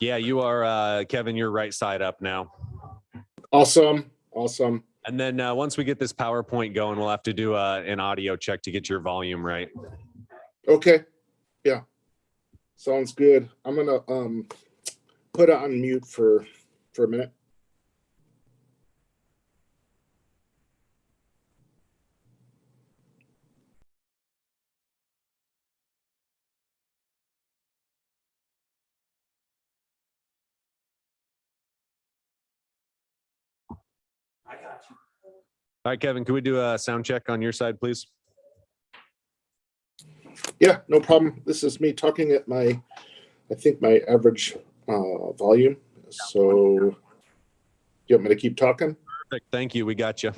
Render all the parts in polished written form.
Yeah, you are, Kevin, you're right side up now. Awesome. Awesome. And then once we get this PowerPoint going, we'll have to do an audio check to get your volume right. Okay. Yeah. Sounds good. I'm gonna put it on mute for a minute. I got you. All right, Kevin, can we do a sound check on your side, please? Yeah, no problem. This is me talking at I think my average volume. So you want me to keep talking? Perfect. Thank you. We got you.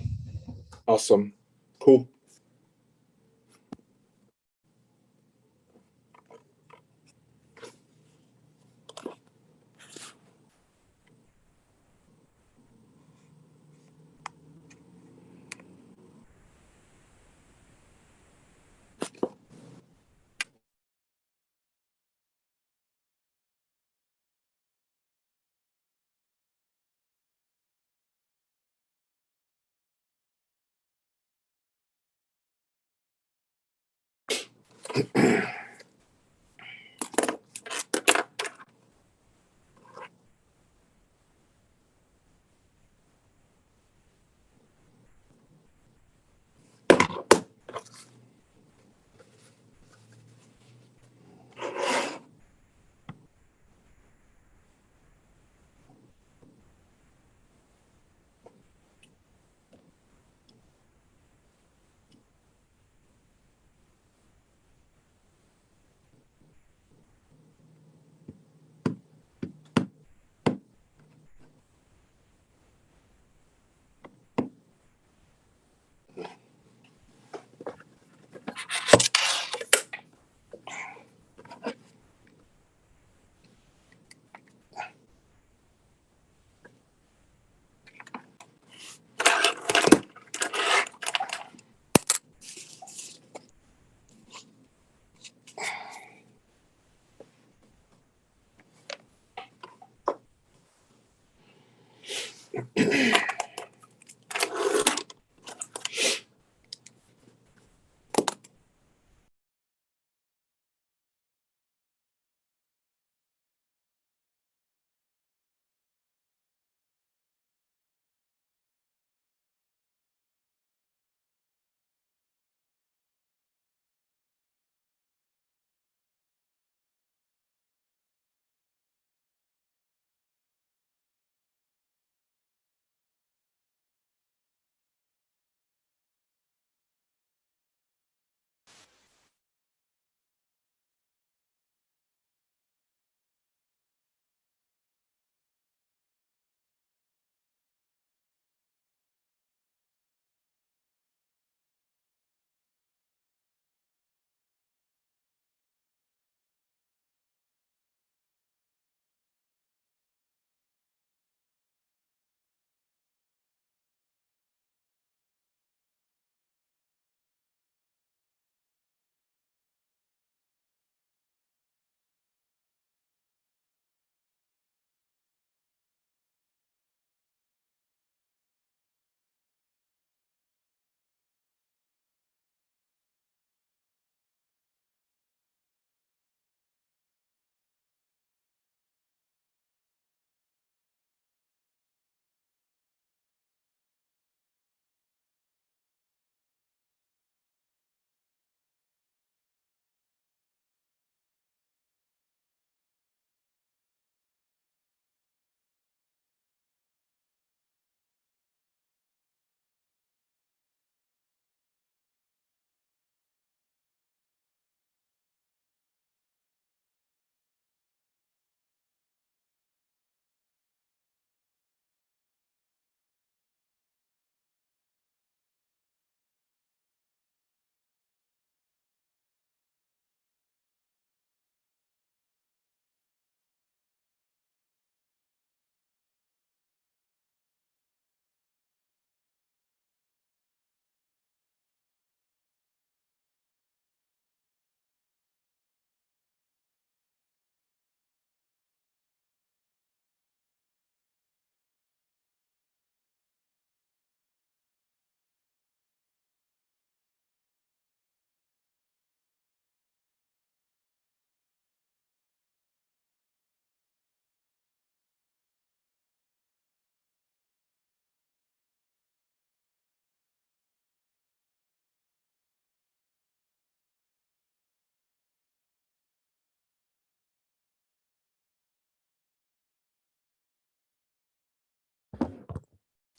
Awesome. Cool.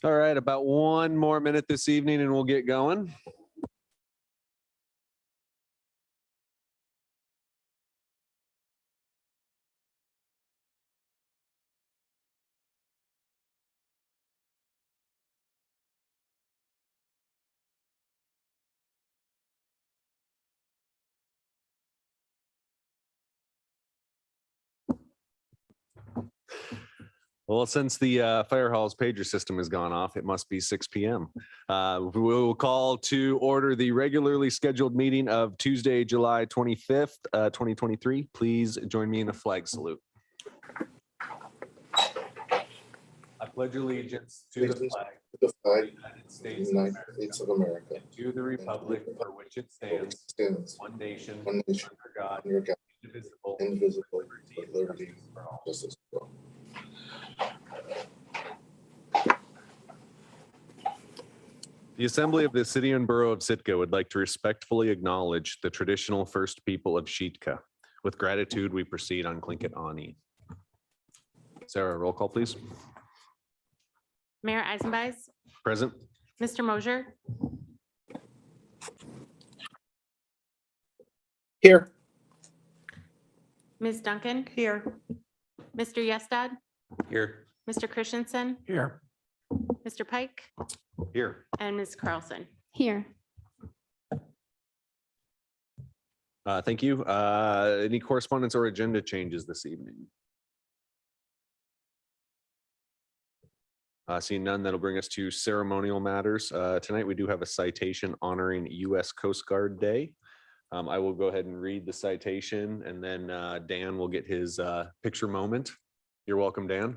All right, about 1 more minute this evening and we'll get going. Well, since the fire hall's pager system has gone off, it must be 6 p.m. We will call to order the regularly scheduled meeting of Tuesday, July 25th, 2023. Please join me in a flag salute. I pledge allegiance to the flag The of flag the United of the States United States of America, and to the republic for which it stands, stands one nation, one nation, under God, under God, indivisible, indivisible, liberty with and liberty, justice for all. justice for all. The Assembly of the City and Borough of Sitka would like to respectfully acknowledge the traditional first people of Sitka. With gratitude, we proceed on Tlingit Ani. Sarah, roll call, please. Mayor Eisenbeis, Present. Mr. Mosier, Here. Ms. Duncan. Here. Mr. Yestad, Here. Mr. Christensen, Here. Mr. Pike, Here. and Ms. Carlson. Here. Thank you. Any correspondence or agenda changes this evening? Seeing none, that'll bring us to ceremonial matters. Tonight, we do have a citation honoring U.S. Coast Guard Day. I will go ahead and read the citation and then Dan will get his picture moment. You're welcome, Dan.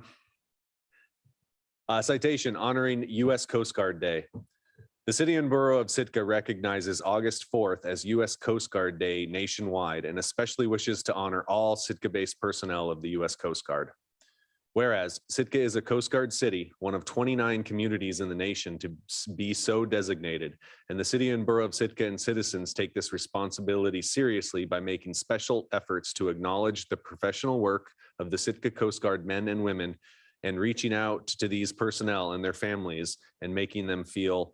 Citation honoring U.S. Coast Guard Day. The City and Borough of Sitka recognizes August 4th as U.S. Coast Guard Day nationwide and especially wishes to honor all Sitka-based personnel of the U.S. Coast Guard. Whereas Sitka is a Coast Guard city, one of 29 communities in the nation to be so designated, and the City and Borough of Sitka and citizens take this responsibility seriously by making special efforts to acknowledge the professional work of the Sitka Coast Guard men and women and reaching out to these personnel and their families and making them feel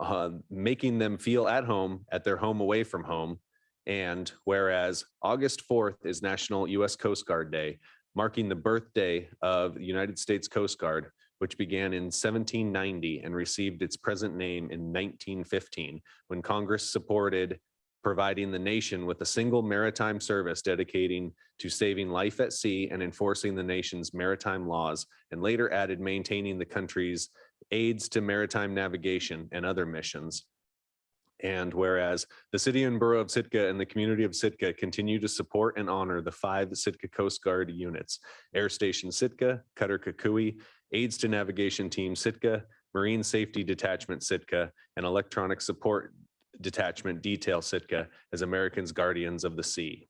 at home at their home away from home. And whereas August 4th is National U.S. Coast Guard Day, marking the birthday of the United States Coast Guard, which began in 1790 and received its present name in 1915, when Congress supported providing the nation with a single maritime service dedicating to saving life at sea and enforcing the nation's maritime laws, and later added maintaining the country's aids to maritime navigation and other missions. And whereas the City and Borough of Sitka and the community of Sitka continue to support and honor the 5 Sitka Coast Guard units: Air Station Sitka, Cutter Kukui, Aids to Navigation Team Sitka, Marine Safety Detachment Sitka, and Electronic Support Detachment Detail Sitka as Americans Guardians of the Sea.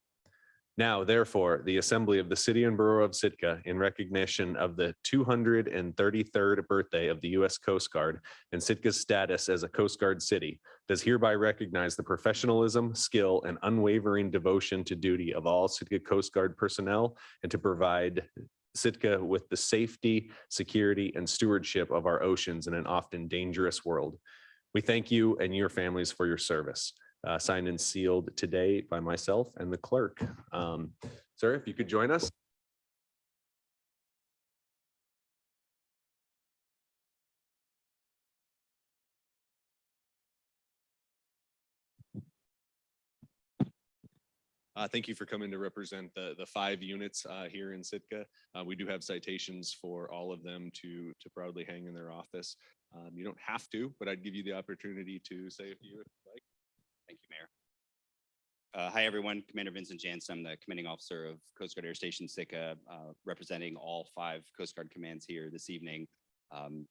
Now, therefore, the Assembly of the City and Borough of Sitka, in recognition of the 233rd birthday of the U.S. Coast Guard and Sitka's status as a Coast Guard city, does hereby recognize the professionalism, skill, and unwavering devotion to duty of all Sitka Coast Guard personnel and to provide Sitka with the safety, security, and stewardship of our oceans in an often dangerous world. We thank you and your families for your service. Signed and sealed today by myself and the clerk. Sir, if you could join us. Thank you for coming to represent the 5 units here in Sitka. We do have citations for all of them to proudly hang in their office. You don't have to, but I'd give you the opportunity to say a few if you'd like. Thank you, Mayor. Hi, everyone. Commander Vincent Jansen. I'm the commanding officer of Coast Guard Air Station Sitka, representing all 5 Coast Guard commands here this evening.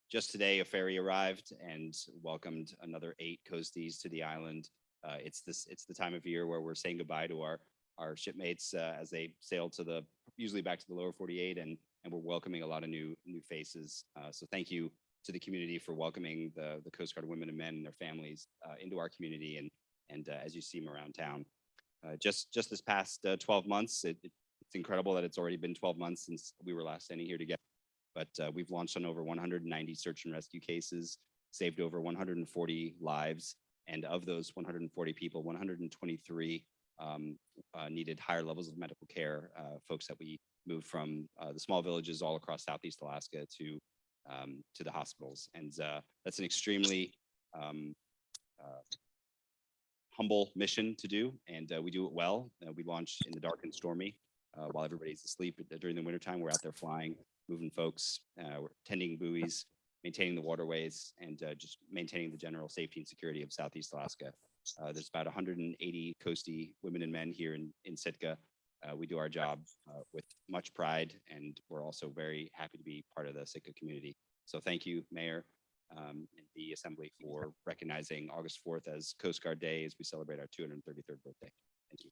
Just today, a ferry arrived and welcomed another 8 coasties to the island. It's the time of year where we're saying goodbye to our shipmates as they sail to usually back to the lower 48, and we're welcoming a lot of new faces. So thank you to the community for welcoming the Coast Guard women and men and their families into our community and as you see them around town. Just this past 12 months, it's incredible that it's already been 12 months since we were last standing here together. but we've launched on over 190 search and rescue cases, saved over 140 lives. And of those 140 people, 123 needed higher levels of medical care, folks that we moved from the small villages all across Southeast Alaska to the hospitals. And that's an extremely humble mission to do, and we do it well. We launch in the dark and stormy while everybody's asleep during the wintertime. We're out there flying, moving folks, we're tending buoys, maintaining the waterways, and just maintaining the general safety and security of Southeast Alaska. There's about 180 Coastie women and men here in Sitka. We do our job with much pride, and we're also very happy to be part of the Sitka community. So thank you, Mayor, and the Assembly for recognizing August 4th as Coast Guard Day as we celebrate our 233rd birthday. Thank you.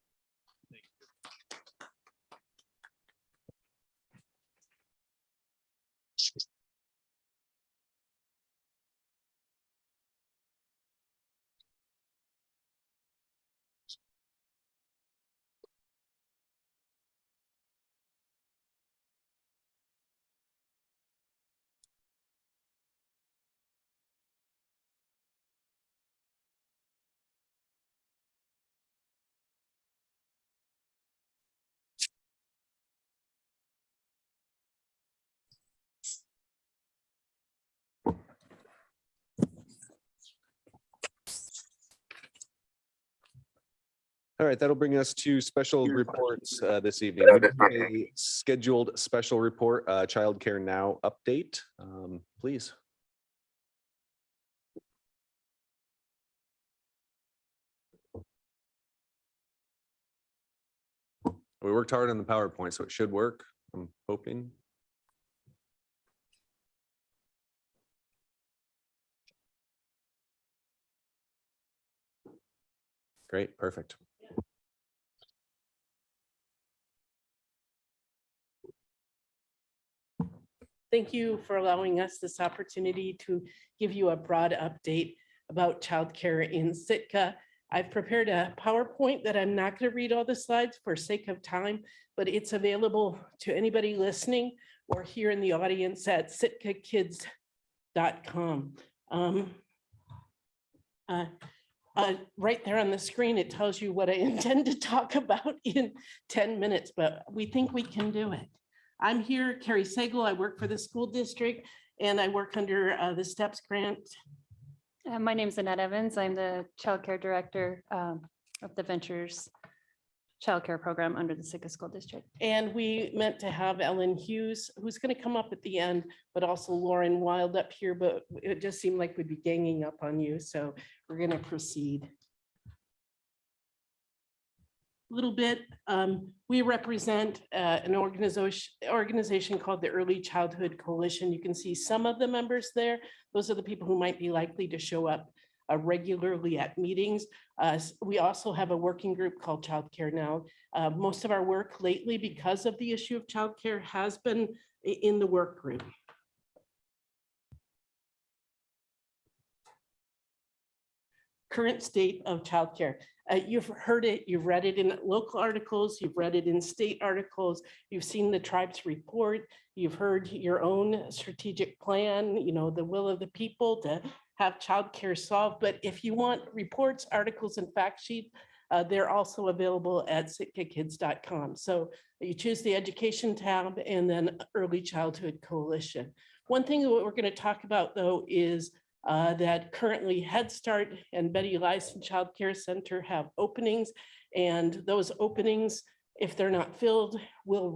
All right, that'll bring us to special reports this evening. We have a scheduled special report, Childcare Now update, please. We worked hard on the PowerPoint, so it should work, I'm hoping. Great, perfect. Thank you for allowing us this opportunity to give you a broad update about childcare in Sitka. I've prepared a PowerPoint that I'm not going to read all the slides for sake of time, but it's available to anybody listening or here in the audience at sitkakids.com. Right there on the screen, it tells you what I intend to talk about in 10 minutes, but we think we can do it. I'm here, Carrie Segal. I work for the school district and I work under the STEPS grant. My name is Annette Evans. I'm the Child Care Director of the Ventures Child Care Program under the Sitka School District. And we meant to have Ellen Hughes, who's going to come up at the end, but also Lauren Wild up here, but it just seemed like we'd be ganging up on you. So we're going to proceed. Little bit, we represent an organization called the Early Childhood Coalition. You can see some of the members there. Those are the people who might be likely to show up regularly at meetings. We also have a working group called Childcare Now. Most of our work lately, because of the issue of childcare, has been in the work group. Current state of childcare. You've heard it, you've read it in local articles, you've read it in state articles, you've seen the tribe's report, you've heard your own strategic plan, you know, the will of the people to have childcare solved. But if you want reports, articles, and fact sheets, they're also available at sitkakids.com. So you choose the education tab and then Early Childhood Coalition. One thing that we're going to talk about though is that currently Head Start and Betty Lyson Child Care Center have openings, and those openings, if they're not filled, will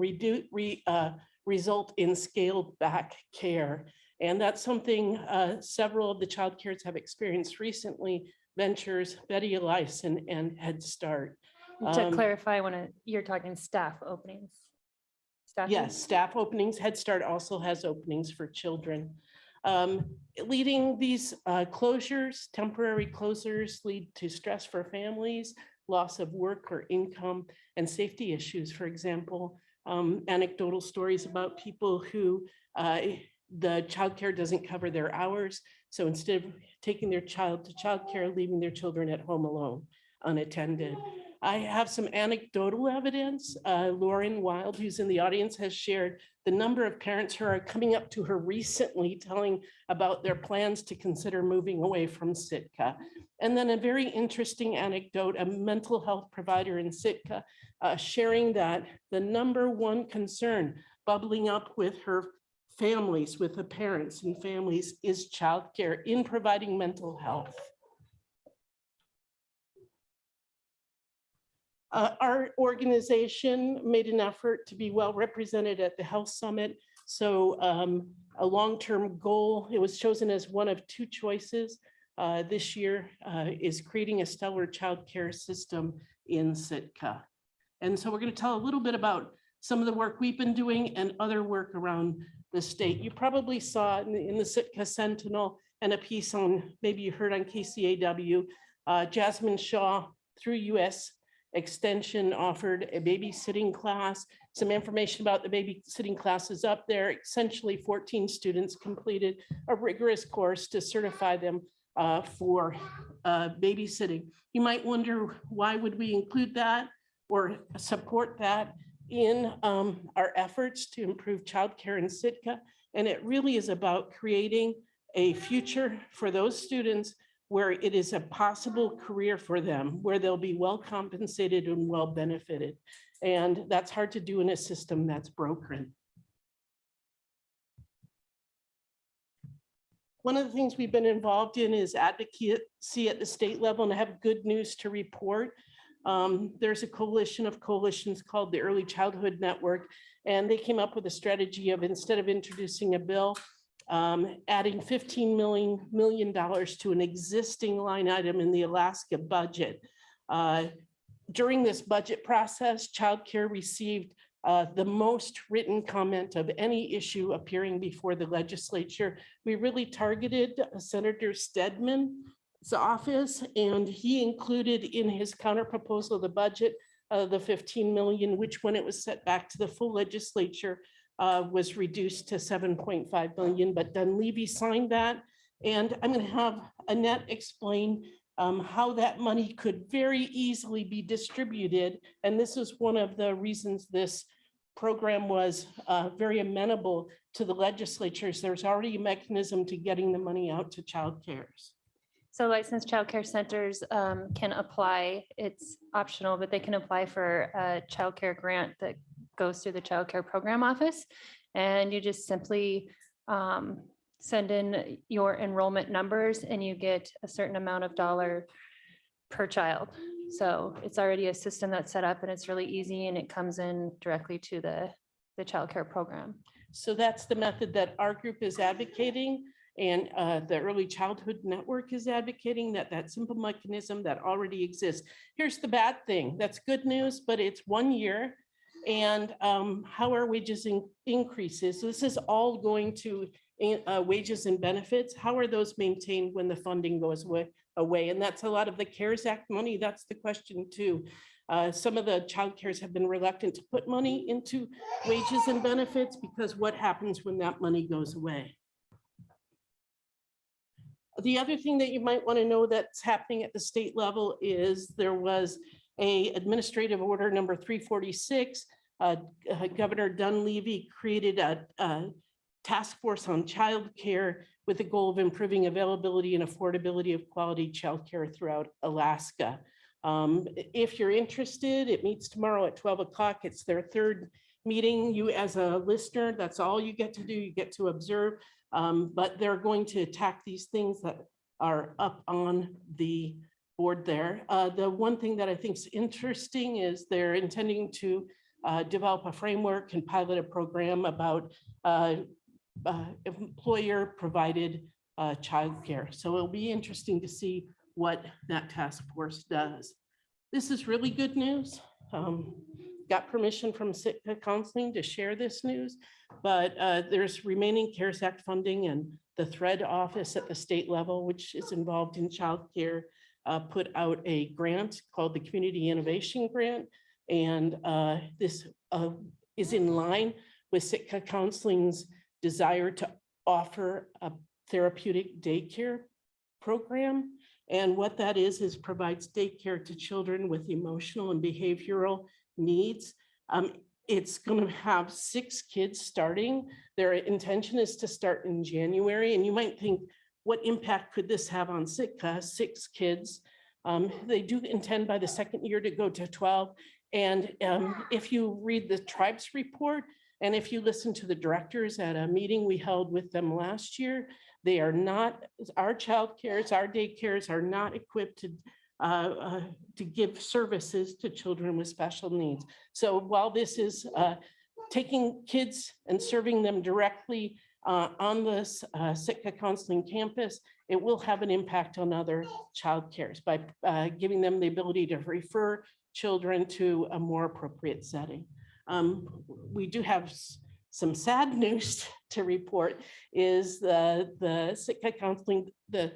result in scaled back care. And that's something several of the child cares have experienced recently, Ventures, Betty Lyson, and Head Start. To clarify, you're talking staff openings. Staffing? Yes, staff openings. Head Start also has openings for children. Leading these closures, temporary closures lead to stress for families, loss of work or income, and safety issues. For example, anecdotal stories about people who the childcare doesn't cover their hours. So instead of taking their child to childcare, leaving their children at home alone, unattended. I have some anecdotal evidence. Lauren Wild, who's in the audience, has shared the number of parents who are coming up to her recently telling about their plans to consider moving away from Sitka. And then a very interesting anecdote, a mental health provider in Sitka sharing that the number one concern bubbling up with her families, with the parents and families, is childcare in providing mental health. Our organization made an effort to be well represented at the Health Summit. So a long-term goal, it was chosen as one of two choices this year, is creating a stellar childcare system in Sitka. And so we're going to tell a little bit about some of the work we've been doing and other work around the state. You probably saw in the Sitka Sentinel and a piece on, maybe you heard on KCAW, Jasmine Shaw through US Extension offered a babysitting class. Some information about the babysitting class is up there. Essentially 14 students completed a rigorous course to certify them for babysitting. You might wonder, why would we include that or support that in our efforts to improve childcare in Sitka? And it really is about creating a future for those students where it is a possible career for them, where they'll be well compensated and well benefited. And that's hard to do in a system that's broken. One of the things we've been involved in is advocacy at the state level, and I have good news to report. There's a coalition of coalitions called the Early Childhood Network, and they came up with a strategy of, instead of introducing a bill, adding $15 million to an existing line item in the Alaska budget. During this budget process, childcare received the most written comment of any issue appearing before the legislature. We really targeted Senator Stedman's office, and he included in his counterproposal of the budget the 15 million, which when it was set back to the full legislature was reduced to 7.5 billion, but Dunleavy signed that. And I'm going to have Annette explain how that money could very easily be distributed. And this is one of the reasons this program was very amenable to the legislatures. There's already a mechanism to getting the money out to childcares. So licensed childcare centers can apply. It's optional, but they can apply for a childcare grant that goes through the childcare program office. And you just simply send in your enrollment numbers and you get a certain amount of dollar per child. So it's already a system that's set up and it's really easy and it comes in directly to the childcare program. So that's the method that our group is advocating. And the Early Childhood Network is advocating that simple mechanism that already exists. Here's the bad thing. That's good news, but it's 1 year. And how are wages increases? So this is all going to wages and benefits. How are those maintained when the funding goes away? And that's a lot of the CARES Act money. That's the question too. Some of the childcares have been reluctant to put money into wages and benefits because what happens when that money goes away? The other thing that you might want to know that's happening at the state level is there was a administrative order number 346. Governor Dunleavy created a task force on childcare with the goal of improving availability and affordability of quality childcare throughout Alaska. If you're interested, it meets tomorrow at 12 o'clock. It's their third meeting. You as a listener, that's all you get to do. You get to observe. But they're going to attack these things that are up on the board there. The one thing that I think is interesting is they're intending to develop a framework and pilot a program about employer-provided childcare. So it'll be interesting to see what that task force does. This is really good news. Got permission from Sitka Counseling to share this news, but there's remaining CARES Act funding, and the THREAD office at the state level, which is involved in childcare, put out a grant called the Community Innovation Grant. And this is in line with Sitka Counseling's desire to offer a therapeutic daycare program. And what that is provides daycare to children with emotional and behavioral needs. It's going to have 6 kids starting. Their intention is to start in January. And you might think, what impact could this have on Sitka? 6 kids. They do intend by the second year to go to 12. And if you read the tribes report, and if you listen to the directors at a meeting we held with them last year, they are not, our childcares, our daycares are not equipped to give services to children with special needs. So while this is taking kids and serving them directly on this Sitka Counseling campus, it will have an impact on other childcares by giving them the ability to refer children to a more appropriate setting. We do have some sad news to report is the Sitka Counseling, the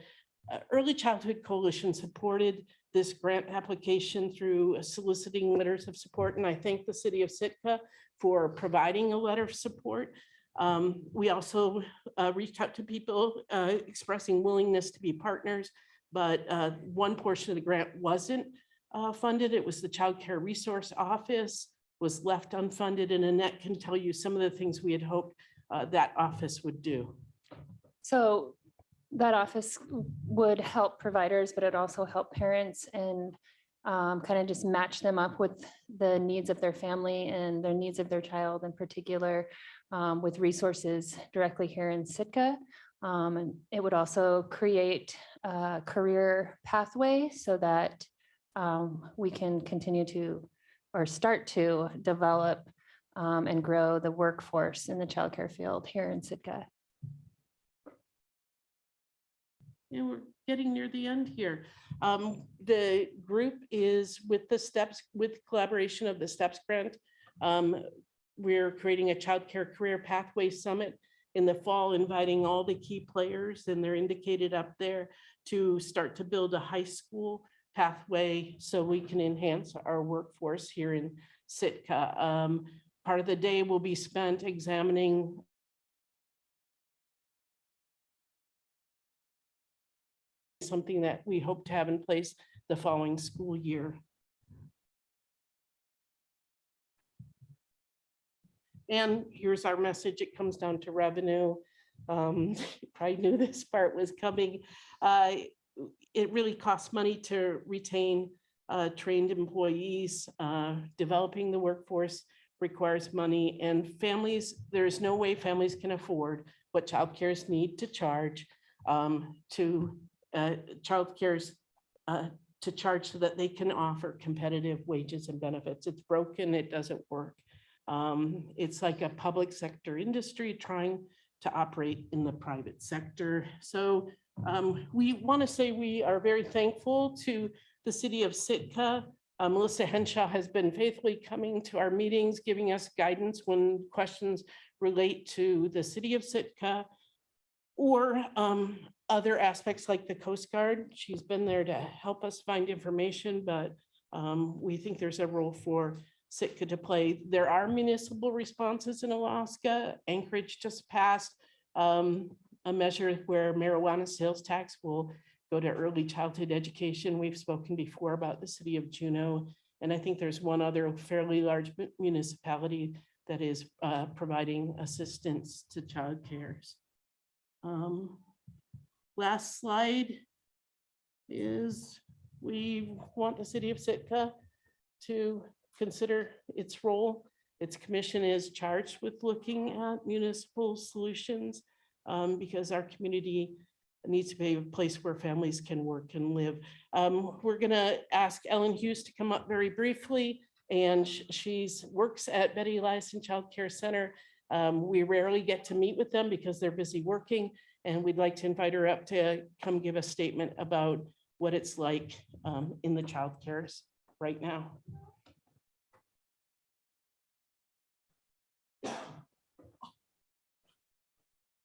Early Childhood Coalition supported this grant application through soliciting letters of support. And I thank the city of Sitka for providing a letter of support. We also reached out to people expressing willingness to be partners, but one portion of the grant wasn't funded. It was the Child Care Resource Office was left unfunded, and Annette can tell you some of the things we had hoped that office would do. So that office would help providers, but it also help parents and kind of just match them up with the needs of their family and their needs of their child in particular, with resources directly here in Sitka. And it would also create a career pathway so that we can continue to or start to develop and grow the workforce in the childcare field here in Sitka. And we're getting near the end here. The group is with the STEPS, with collaboration of the STEPS grant. We're creating a childcare career pathway summit in the fall, inviting all the key players, and they're indicated up there, to start to build a high school pathway so we can enhance our workforce here in Sitka. Part of the day will be spent examining something that we hope to have in place the following school year. And here's our message. It comes down to revenue. You probably knew this part was coming. It really costs money to retain trained employees. Developing the workforce requires money, and families, there's no way families can afford what child cares need to charge to charge so that they can offer competitive wages and benefits. It's broken, it doesn't work. It's like a public sector industry trying to operate in the private sector. So we want to say we are very thankful to the city of Sitka. Melissa Henshaw has been faithfully coming to our meetings, giving us guidance when questions relate to the city of Sitka or other aspects like the Coast Guard. She's been there to help us find information, but we think there's a role for Sitka to play. There are municipal responses in Alaska. Anchorage just passed a measure where marijuana sales tax will go to early childhood education. We've spoken before about the city of Juneau, and I think there's one other fairly large municipality that is providing assistance to child cares. Last slide is we want the city of Sitka to consider its role. Its commission is charged with looking at municipal solutions because our community needs to be a place where families can work and live. We're gonna ask Ellen Hughes to come up very briefly, and she's works at Betty Eliason Child Care Center. We rarely get to meet with them because they're busy working, and we'd like to invite her up to come give a statement about what it's like in the child cares right now.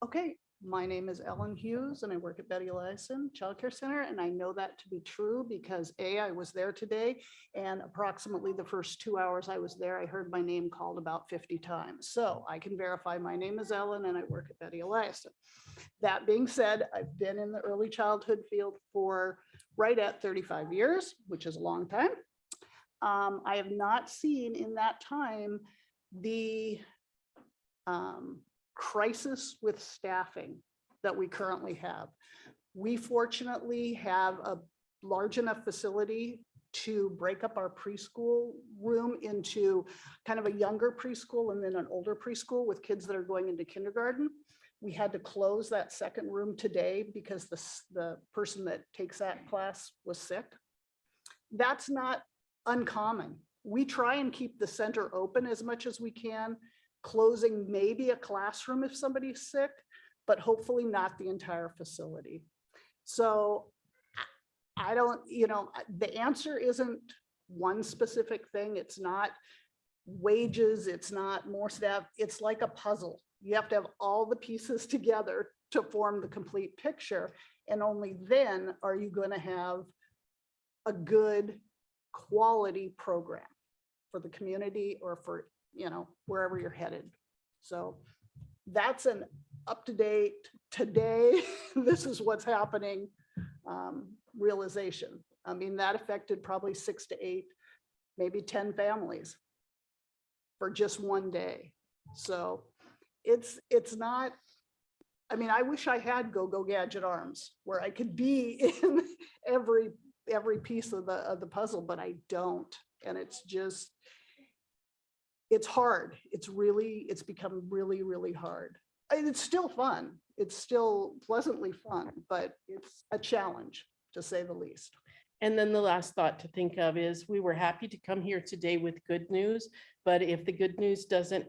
Okay, my name is Ellen Hughes and I work at Betty Eliason Child Care Center, and I know that to be true because I was there today, and approximately the first 2 hours I was there, I heard my name called about 50 times. So I can verify my name is Ellen and I work at Betty Eliason. That being said, I've been in the early childhood field for right at 35 years, which is a long time. I have not seen in that time the crisis with staffing that we currently have. We fortunately have a large enough facility to break up our preschool room into kind of a younger preschool and then an older preschool with kids that are going into kindergarten. We had to close that second room today because the person that takes that class was sick. That's not uncommon. We try and keep the center open as much as we can, closing maybe a classroom if somebody's sick, but hopefully not the entire facility. So I don't, the answer isn't one specific thing. It's not wages, it's not more staff. It's like a puzzle. You have to have all the pieces together to form the complete picture. And only then are you going to have a good quality program for the community or for, wherever you're headed. So that's an up-to-date today. This is what's happening. Realization. I mean, that affected probably 6 to 8, maybe 10 families for just one day. So it's not, I mean, I wish I had Go Gadget arms where I could be in every piece of the puzzle, but I don't. And it's just, it's hard. It's become really, really hard. It's still fun. It's still pleasantly fun, but it's a challenge to say the least. And then the last thought to think of is we were happy to come here today with good news, but if the good news doesn't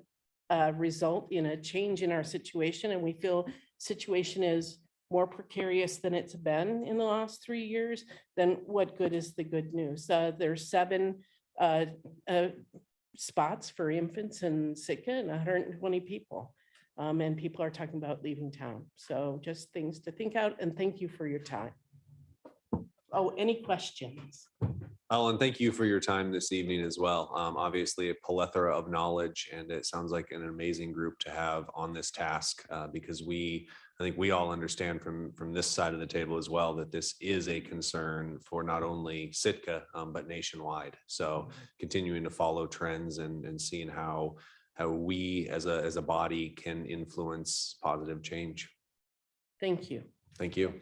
result in a change in our situation and we feel situation is more precarious than it's been in the last 3 years, then what good is the good news? There's 7 spots for infants in Sitka and 120 people. And people are talking about leaving town. So just things to think out, and thank you for your time. Oh, any questions? Ellen, thank you for your time this evening as well. Obviously a plethora of knowledge, and it sounds like an amazing group to have on this task because I think we all understand from this side of the table as well that this is a concern for not only Sitka, but nationwide. So continuing to follow trends and seeing how we as a body can influence positive change. Thank you. Thank you.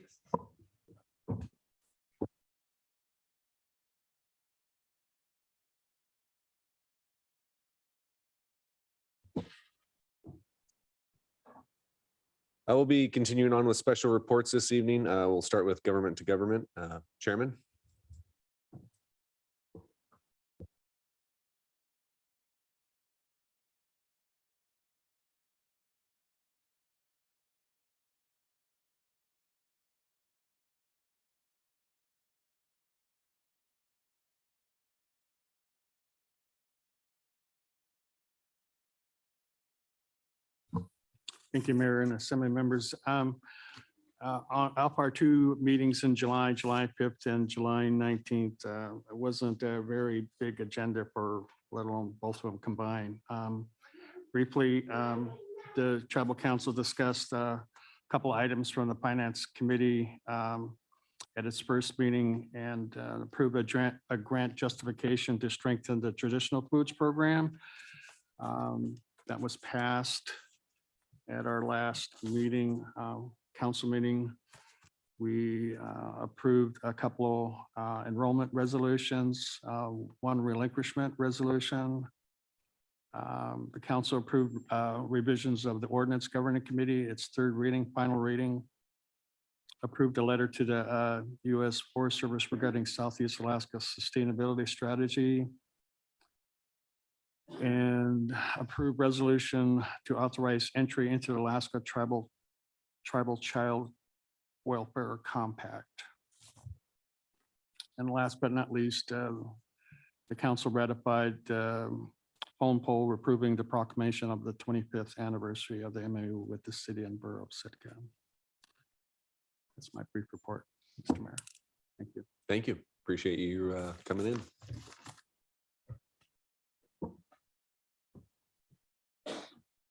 I will be continuing on with special reports this evening. We'll start with government to government. Chairman. Thank you, Mayor and Assembly members. On Alpar 2 meetings in July 5th and July 19th, it wasn't a very big agenda for, let alone both of them combined. Briefly, the Tribal Council discussed a couple items from the Finance Committee at its first meeting and approved a grant justification to strengthen the traditional foods program. That was passed at our last meeting, council meeting. We approved a couple enrollment resolutions, one relinquishment resolution. The council approved revisions of the ordinance governing committee, its third reading, final reading. Approved a letter to the U.S. Forest Service regarding Southeast Alaska sustainability strategy. And approved resolution to authorize entry into the Alaska Tribal Child Welfare Compact. And last but not least, the council ratified phone poll approving the proclamation of the 25th anniversary of the MOU with the city and borough of Sitka. That's my brief report, Mr. Mayor. Thank you. Thank you. Appreciate you coming in.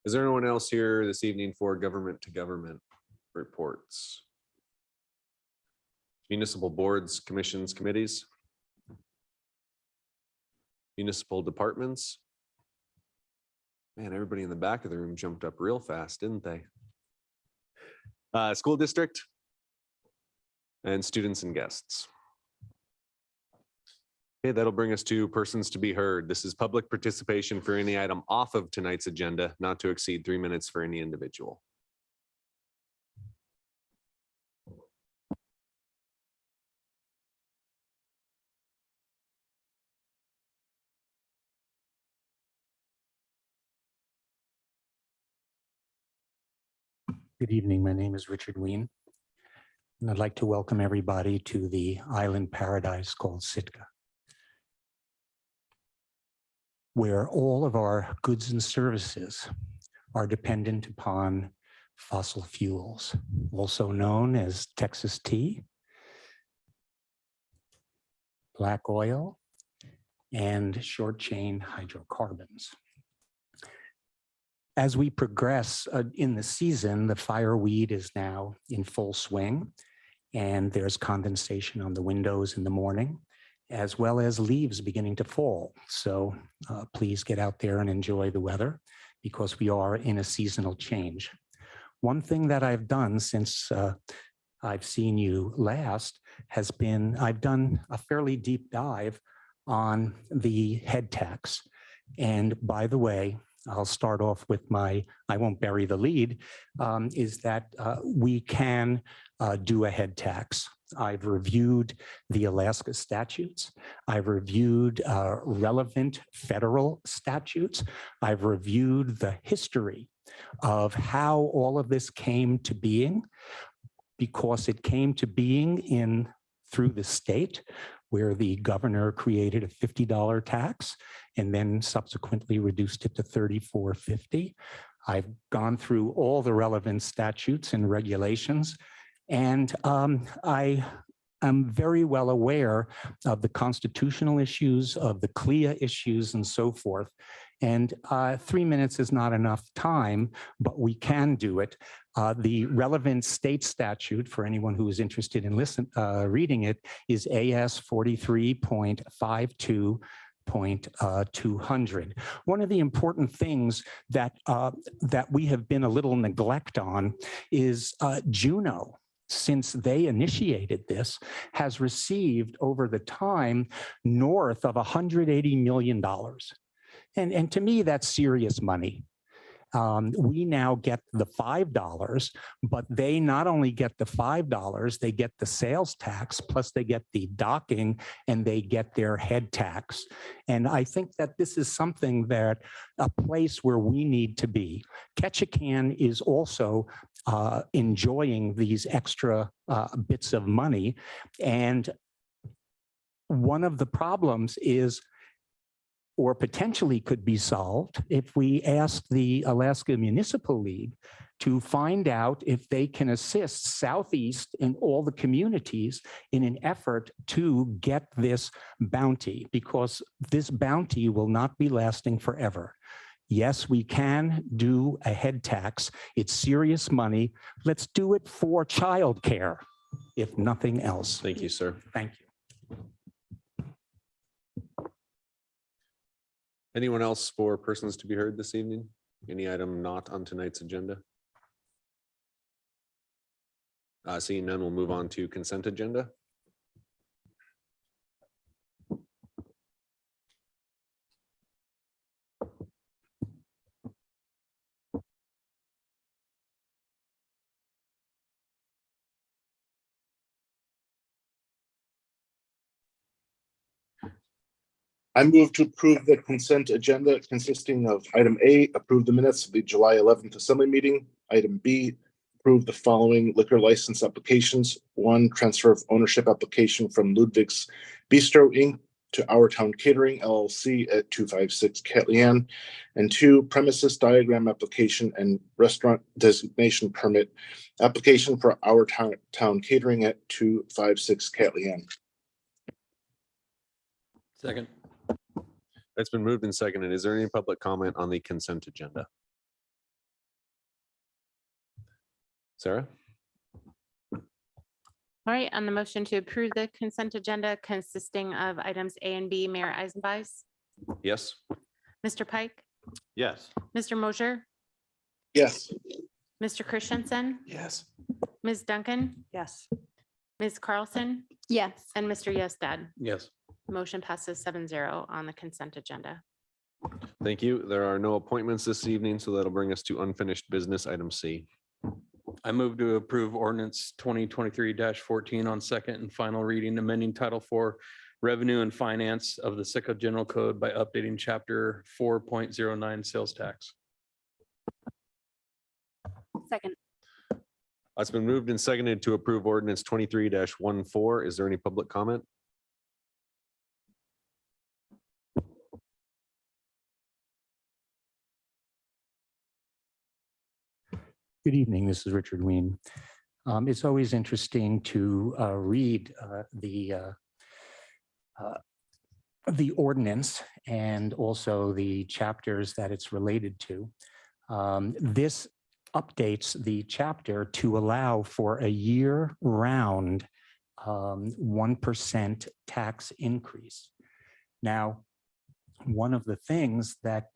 Is there anyone else here this evening for government to government reports? Municipal boards, commissions, committees? Municipal departments? Man, everybody in the back of the room jumped up real fast, didn't they? School district and students and guests. Okay, that'll bring us to persons to be heard. This is public participation for any item off of tonight's agenda, not to exceed 3 minutes for any individual. Good evening. My name is Richard Ween, and I'd like to welcome everybody to the island paradise called Sitka, where all of our goods and services are dependent upon fossil fuels, also known as Texas tea, black oil, and short chain hydrocarbons. As we progress in the season, the fireweed is now in full swing, and there's condensation on the windows in the morning, as well as leaves beginning to fall. So please get out there and enjoy the weather, because we are in a seasonal change. One thing that I've done since I've seen you last has been, I've done a fairly deep dive on the head tax. And by the way, I'll start off with I won't bury the lead, is that we can do a head tax. I've reviewed the Alaska statutes. I've reviewed relevant federal statutes. I've reviewed the history of how all of this came to being, because it came to being through the state, where the governor created a $50 tax and then subsequently reduced it to $34.50. I've gone through all the relevant statutes and regulations, and I am very well aware of the constitutional issues, of the CLIA issues, and so forth. And 3 minutes is not enough time, but we can do it. The relevant state statute, for anyone who is interested in reading it, is AS 43.52.200. One of the important things that we have been a little neglect on is Juneau, since they initiated this, has received over the time north of $180 million. And to me, that's serious money. We now get the $5, but they not only get the $5, they get the sales tax, plus they get the docking, and they get their head tax. And I think that this is something that a place where we need to be. Ketchikan is also enjoying these extra bits of money. And one of the problems is, or potentially could be solved, if we ask the Alaska Municipal League to find out if they can assist Southeast in all the communities in an effort to get this bounty, because this bounty will not be lasting forever. Yes, we can do a head tax. It's serious money. Let's do it for childcare, if nothing else. Thank you, sir. Thank you. Anyone else for persons to be heard this evening? Any item not on tonight's agenda? Seeing none, we'll move on to consent agenda. I move to approve the consent agenda consisting of item A, approve the minutes of the July 11th Assembly meeting. Item B, approve the following liquor license applications. 1, transfer of ownership application from Ludwig's Bistro Inc. to Our Town Catering LLC at 256 Catlean. And 2, premises diagram application and restaurant designation permit application for Our Town Catering at 256 Catlean. Second. It's been moved and seconded. Is there any public comment on the consent agenda? Sarah? All right, on the motion to approve the consent agenda consisting of items A and B, Mayor Eisenbais, Yes. Mr. Pike, Yes. Mr. Mosher, Yes. Mr. Christensen, Yes. Ms. Duncan, Yes. Ms. Carlson, Yes. and Mr. Yestad. Yes. Motion passes 7-0 on the consent agenda. Thank you. There are no appointments this evening, so that'll bring us to unfinished business, item C. I move to approve ordinance 2023-14 on second and final reading, amending Title IV Revenue and Finance of the Sitka General Code by updating Chapter 4.09 Sales Tax. Second. It's been moved and seconded to approve ordinance 23-14. Is there any public comment? Good evening. This is Richard Ween. It's always interesting to read the ordinance and also the chapters that it's related to. This updates the chapter to allow for a year-round 1% tax increase. Now, one of the things that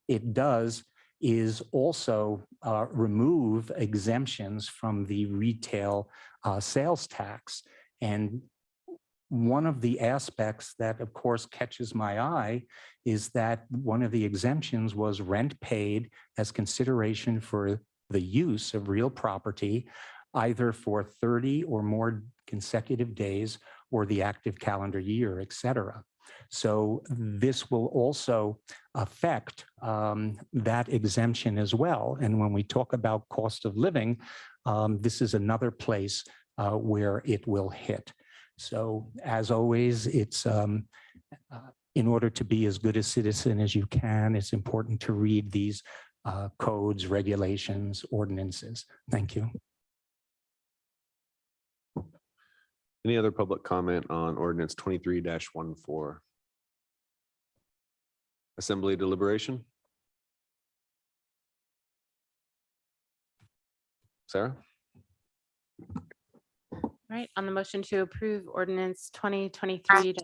it does is also remove exemptions from the retail sales tax. And one of the aspects that, of course, catches my eye is that one of the exemptions was rent paid as consideration for the use of real property, either for 30 or more consecutive days or the active calendar year, et cetera. So this will also affect that exemption as well. And when we talk about cost of living, this is another place where it will hit. So as always, it's in order to be as good a citizen as you can, it's important to read these codes, regulations, ordinances. Thank you. Any other public comment on ordinance 23-14? Assembly deliberation? Sarah? All right, on the motion to approve ordinance 2023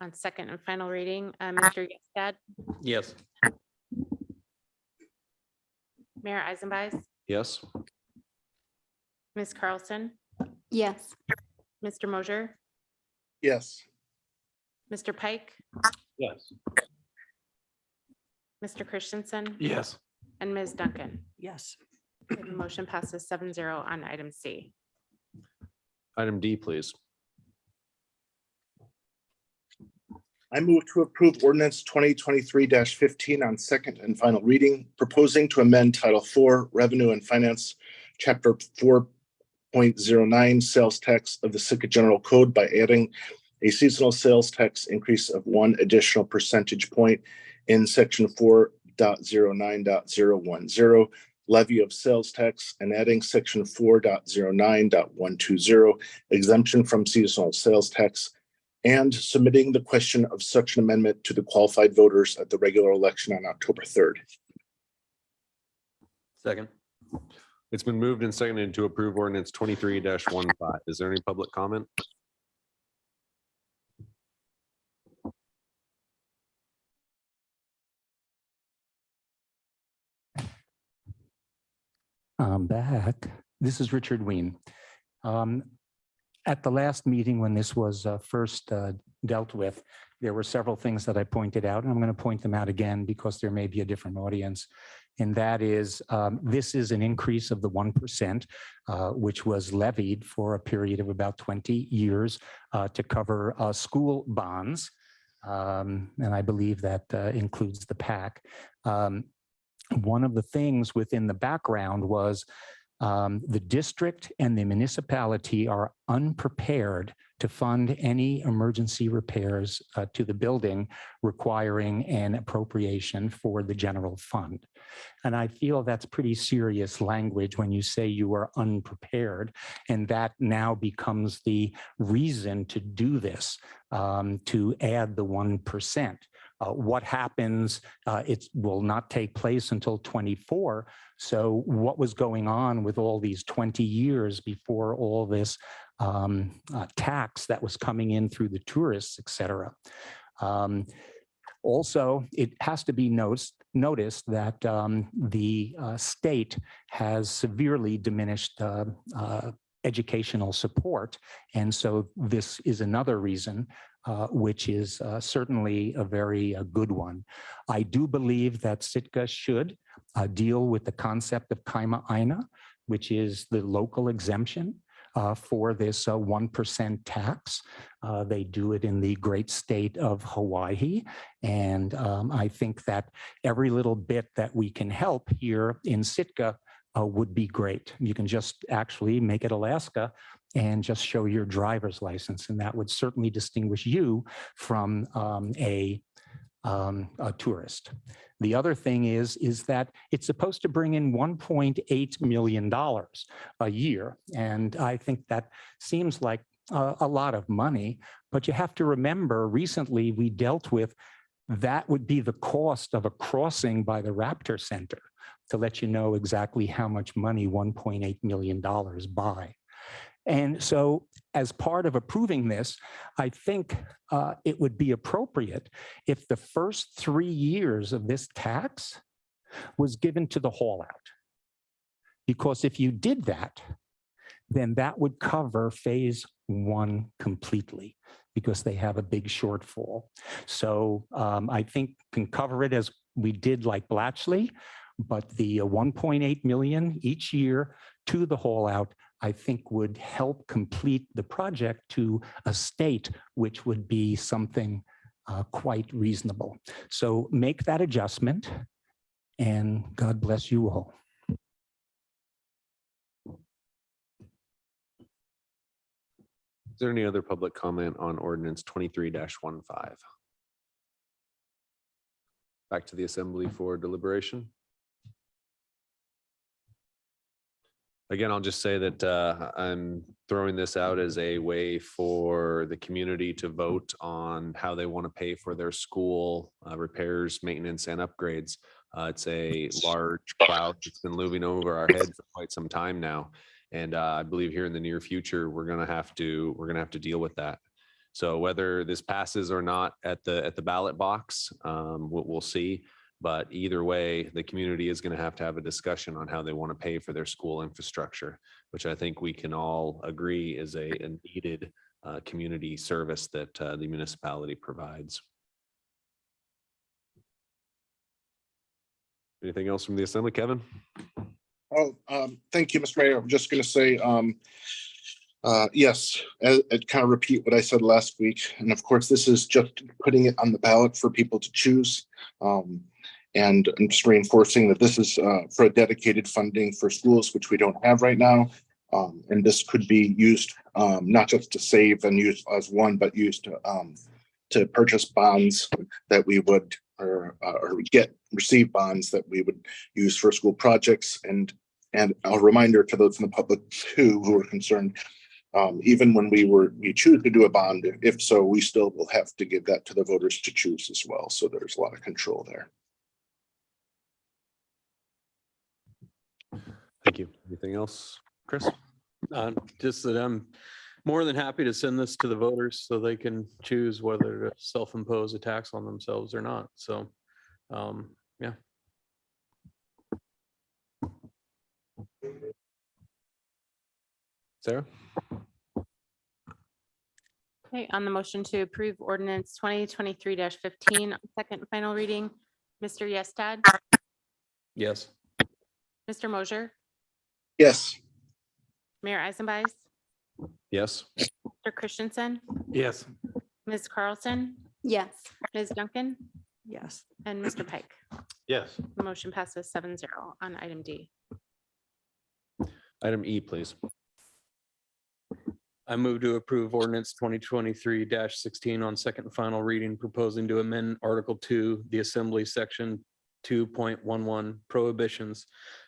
on second and final reading, Mr. Yestad, Yes. Mayor Eisenbais, Yes. Ms. Carlson, Yes. Mr. Mosher, Yes. Mr. Pike, Yes. Mr. Christensen, Yes. and Ms. Duncan. Yes. The motion passes 7-0 on item C. Item D, please. I move to approve ordinance 2023-15 on second and final reading, proposing to amend Title IV Revenue and Finance, Chapter 4.09 Sales Tax of the Sitka General Code by adding a seasonal sales tax increase of 1 additional percentage point in Section 4.09.010 levy of sales tax and adding Section 4.09.120 exemption from seasonal sales tax, and submitting the question of such an amendment to the qualified voters at the regular election on October 3rd. Second. It's been moved and seconded to approve ordinance 23-15. Is there any public comment? I'm back. This is Richard Ween. At the last meeting, when this was first dealt with, there were several things that I pointed out, and I'm going to point them out again because there may be a different audience. And that is, this is an increase of the 1%, which was levied for a period of about 20 years to cover school bonds. And I believe that includes the PAC. One of the things within the background was the district and the municipality are unprepared to fund any emergency repairs to the building requiring an appropriation for the general fund. And I feel that's pretty serious language when you say you are unprepared, and that now becomes the reason to do this, to add the 1%. What happens, it will not take place until 24. So what was going on with all these 20 years before all this tax that was coming in through the tourists, et cetera? Also, it has to be noticed that the state has severely diminished educational support. And so this is another reason, which is certainly a very good one. I do believe that Sitka should deal with the concept of Kaima Aina, which is the local exemption for this 1% tax. They do it in the great state of Hawaii. And I think that every little bit that we can help here in Sitka would be great. You can just actually make it Alaska and just show your driver's license. And that would certainly distinguish you from a tourist. The other thing is that it's supposed to bring in $1.8 million a year. And I think that seems like a lot of money, but you have to remember recently we dealt with that would be the cost of a crossing by the Raptor Center, to let you know exactly how much money $1.8 million buy. And so as part of approving this, I think it would be appropriate if the first 3 years of this tax was given to the haul out. Because if you did that, then that would cover phase 1 completely, because they have a big shortfall. So I think can cover it as we did like Blatchley, but the 1.8 million each year to the haul out, I think would help complete the project to a state which would be something quite reasonable. So make that adjustment, and God bless you all. Is there any other public comment on ordinance 23-15? Back to the assembly for deliberation. Again, I'll just say that I'm throwing this out as a way for the community to vote on how they want to pay for their school repairs, maintenance, and upgrades. It's a large cloud that's been looming over our head for quite some time now. And I believe here in the near future, we're gonna have to deal with that. So whether this passes or not at the ballot box, we'll see. But either way, the community is going to have a discussion on how they want to pay for their school infrastructure, which I think we can all agree is a needed community service that the municipality provides. Anything else from the assembly, Kevin? Oh, thank you, Mr. Mayor. I'm just going to say, yes, I'd kind of repeat what I said last week. And of course, this is just putting it on the ballot for people to choose. And I'm just reinforcing that this is for a dedicated funding for schools, which we don't have right now. And this could be used not just to save and use as one, but used to purchase bonds that we would receive bonds that we would use for school projects. And a reminder to those in the public too who are concerned, even when we choose to do a bond, if so, we still will have to give that to the voters to choose as well. So there's a lot of control there. Thank you. Anything else, Chris? Just that I'm more than happy to send this to the voters so they can choose whether to self-impose a tax on themselves or not. So, yeah. Sarah? Okay, on the motion to approve ordinance 2023-15, second and final reading, Mr. Yestad, Yes. Mr. Mosher, Yes. Mayor Eisenbeis, Yes. Mr. Christensen, Yes. Ms. Carlson, Yes. Ms. Duncan, Yes. and Mr. Pike. Yes. The motion passes 7-0 on item D. Item E, please. I move to approve ordinance 2023-16 on second and final reading, proposing to amend Article 2, the Assembly Section 2.11 prohibitions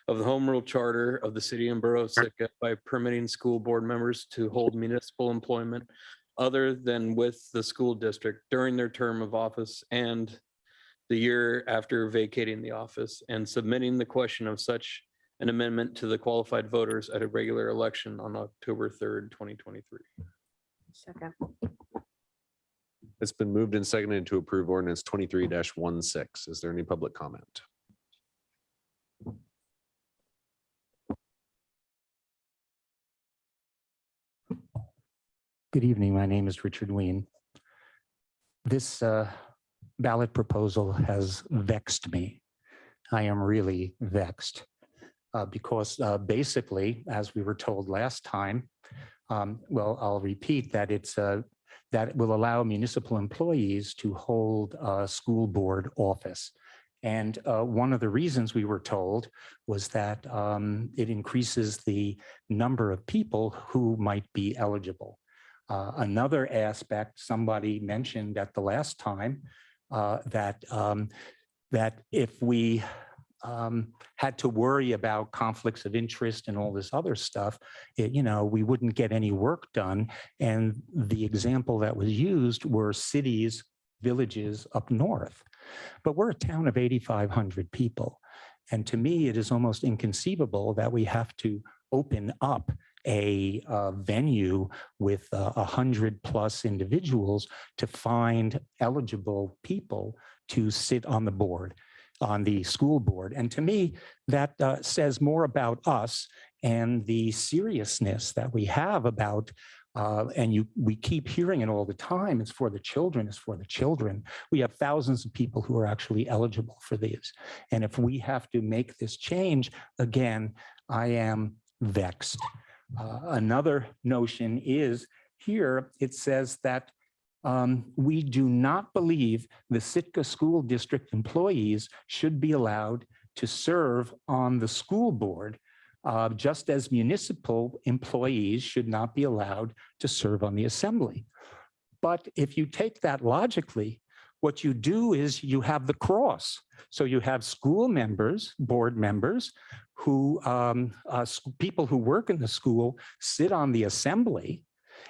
of the Home Rule Charter of the City and Borough of Sitka by permitting school board members to hold municipal employment other than with the school district during their term of office and the year after vacating the office, and submitting the question of such an amendment to the qualified voters at a regular election on October 3rd, 2023. Second. It's been moved and seconded to approve ordinance 23-16. Is there any public comment? Good evening. My name is Richard Ween. This ballot proposal has vexed me. I am really vexed because basically, as we were told last time, well, I'll repeat that that it will allow municipal employees to hold a school board office. And one of the reasons we were told was that it increases the number of people who might be eligible. Another aspect somebody mentioned at the last time that if we had to worry about conflicts of interest and all this other stuff, we wouldn't get any work done. And the example that was used were cities, villages up north. But we're a town of 8,500 people. And to me, it is almost inconceivable that we have to open up a venue with 100+ individuals to find eligible people to sit on the board, on the school board. And to me, that says more about us and the seriousness that we have about, we keep hearing it all the time, it's for the children, it's for the children. We have thousands of people who are actually eligible for these. And if we have to make this change, again, I am vexed. Another notion is here, it says that we do not believe the Sitka School District employees should be allowed to serve on the school board, just as municipal employees should not be allowed to serve on the assembly. But if you take that logically, what you do is you have the cross. So you have school members, board members, who people who work in the school sit on the assembly,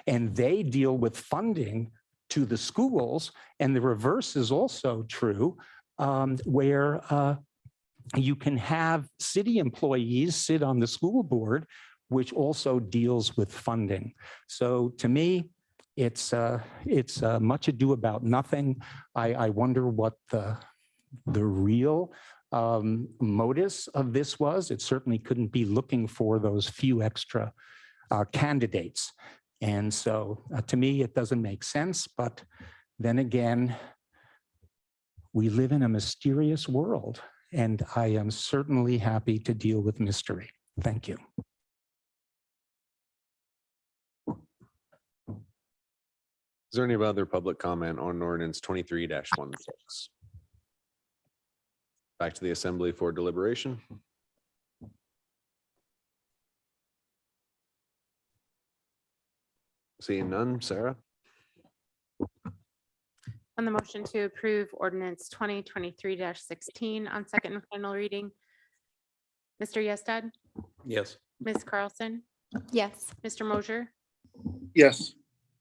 and they deal with funding to the schools. And the reverse is also true, where you can have city employees sit on the school board, which also deals with funding. So to me, it's much ado about nothing. I wonder what the real modus of this was. It certainly couldn't be looking for those few extra candidates. And so to me, it doesn't make sense. But then again, we live in a mysterious world, and I am certainly happy to deal with mystery. Thank you. Is there any other public comment on ordinance 23-16? Back to the assembly for deliberation. Seeing none, Sarah? On the motion to approve ordinance 2023-16 on second and final reading, Mr. Yestad, Yes. Ms. Carlson, Yes. Mr. Mosher, Yes.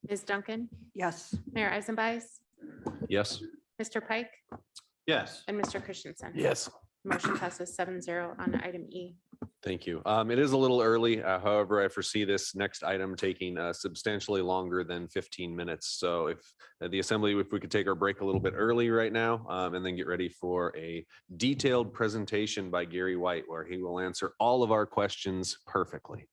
Ms. Duncan, Yes. Mayor Eisenbais, Yes. Mr. Pike, Yes. and Mr. Christensen. Yes. Motion passes 7-0 on item E. Thank you. It is a little early. However, I foresee this next item taking substantially longer than 15 minutes. So if the assembly, if we could take our break a little bit early right now and then get ready for a detailed presentation by Gary White, where he will answer all of our questions perfectly.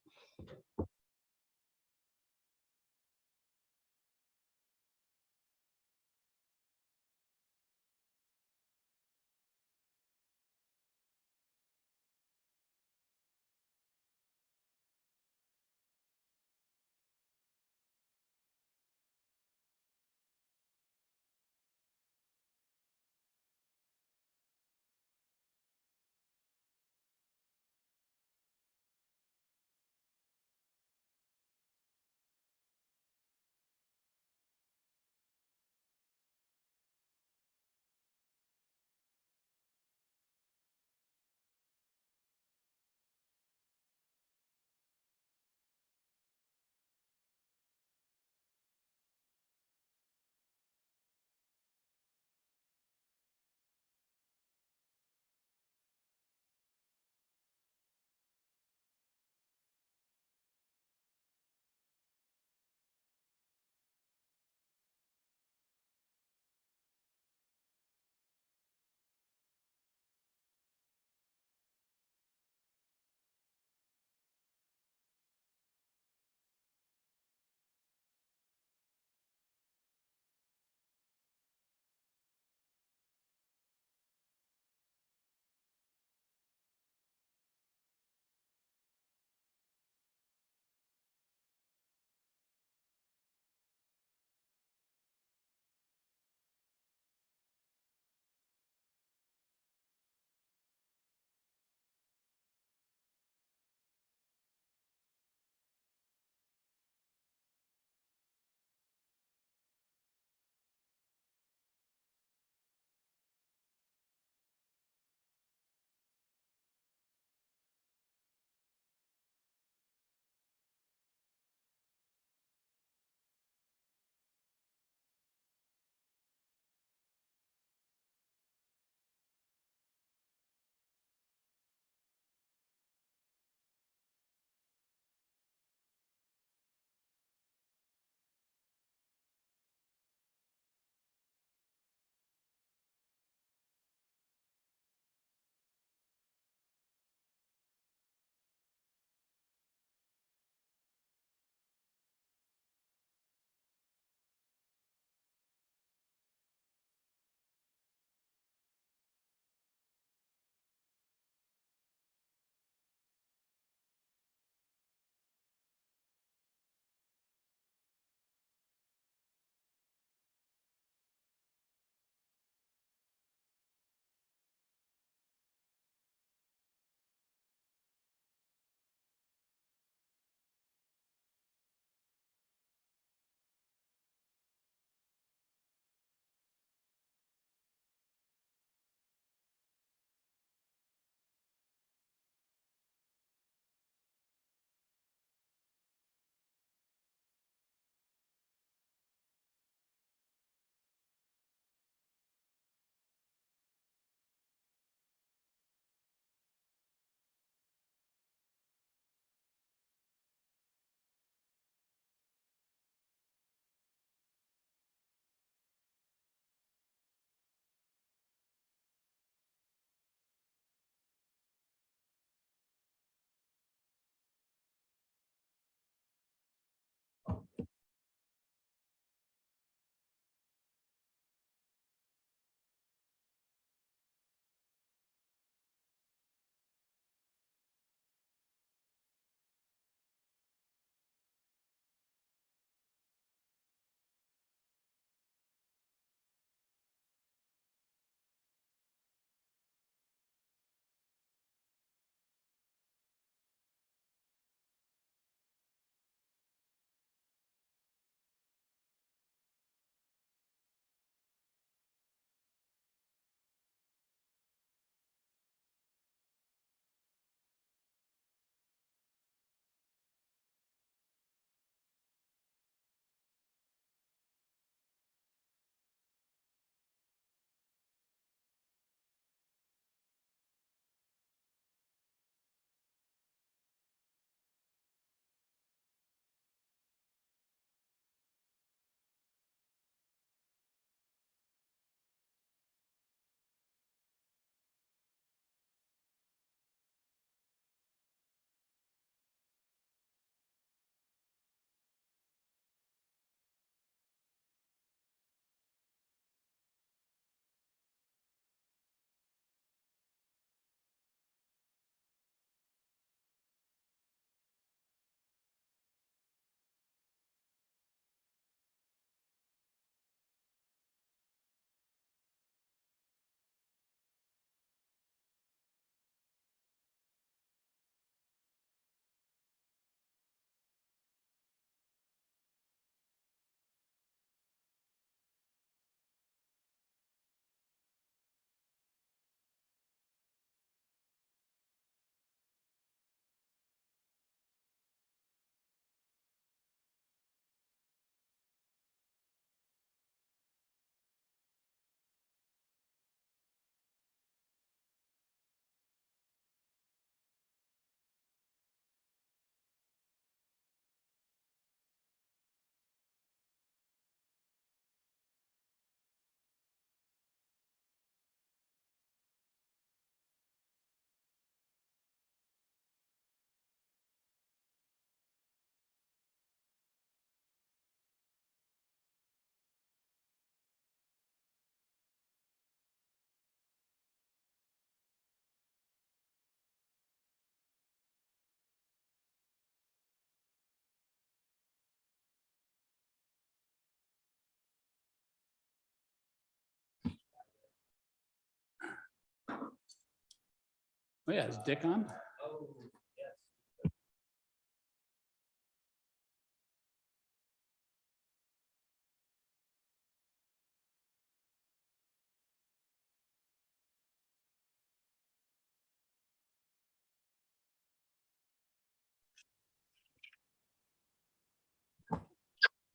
Oh yeah, is Dick on?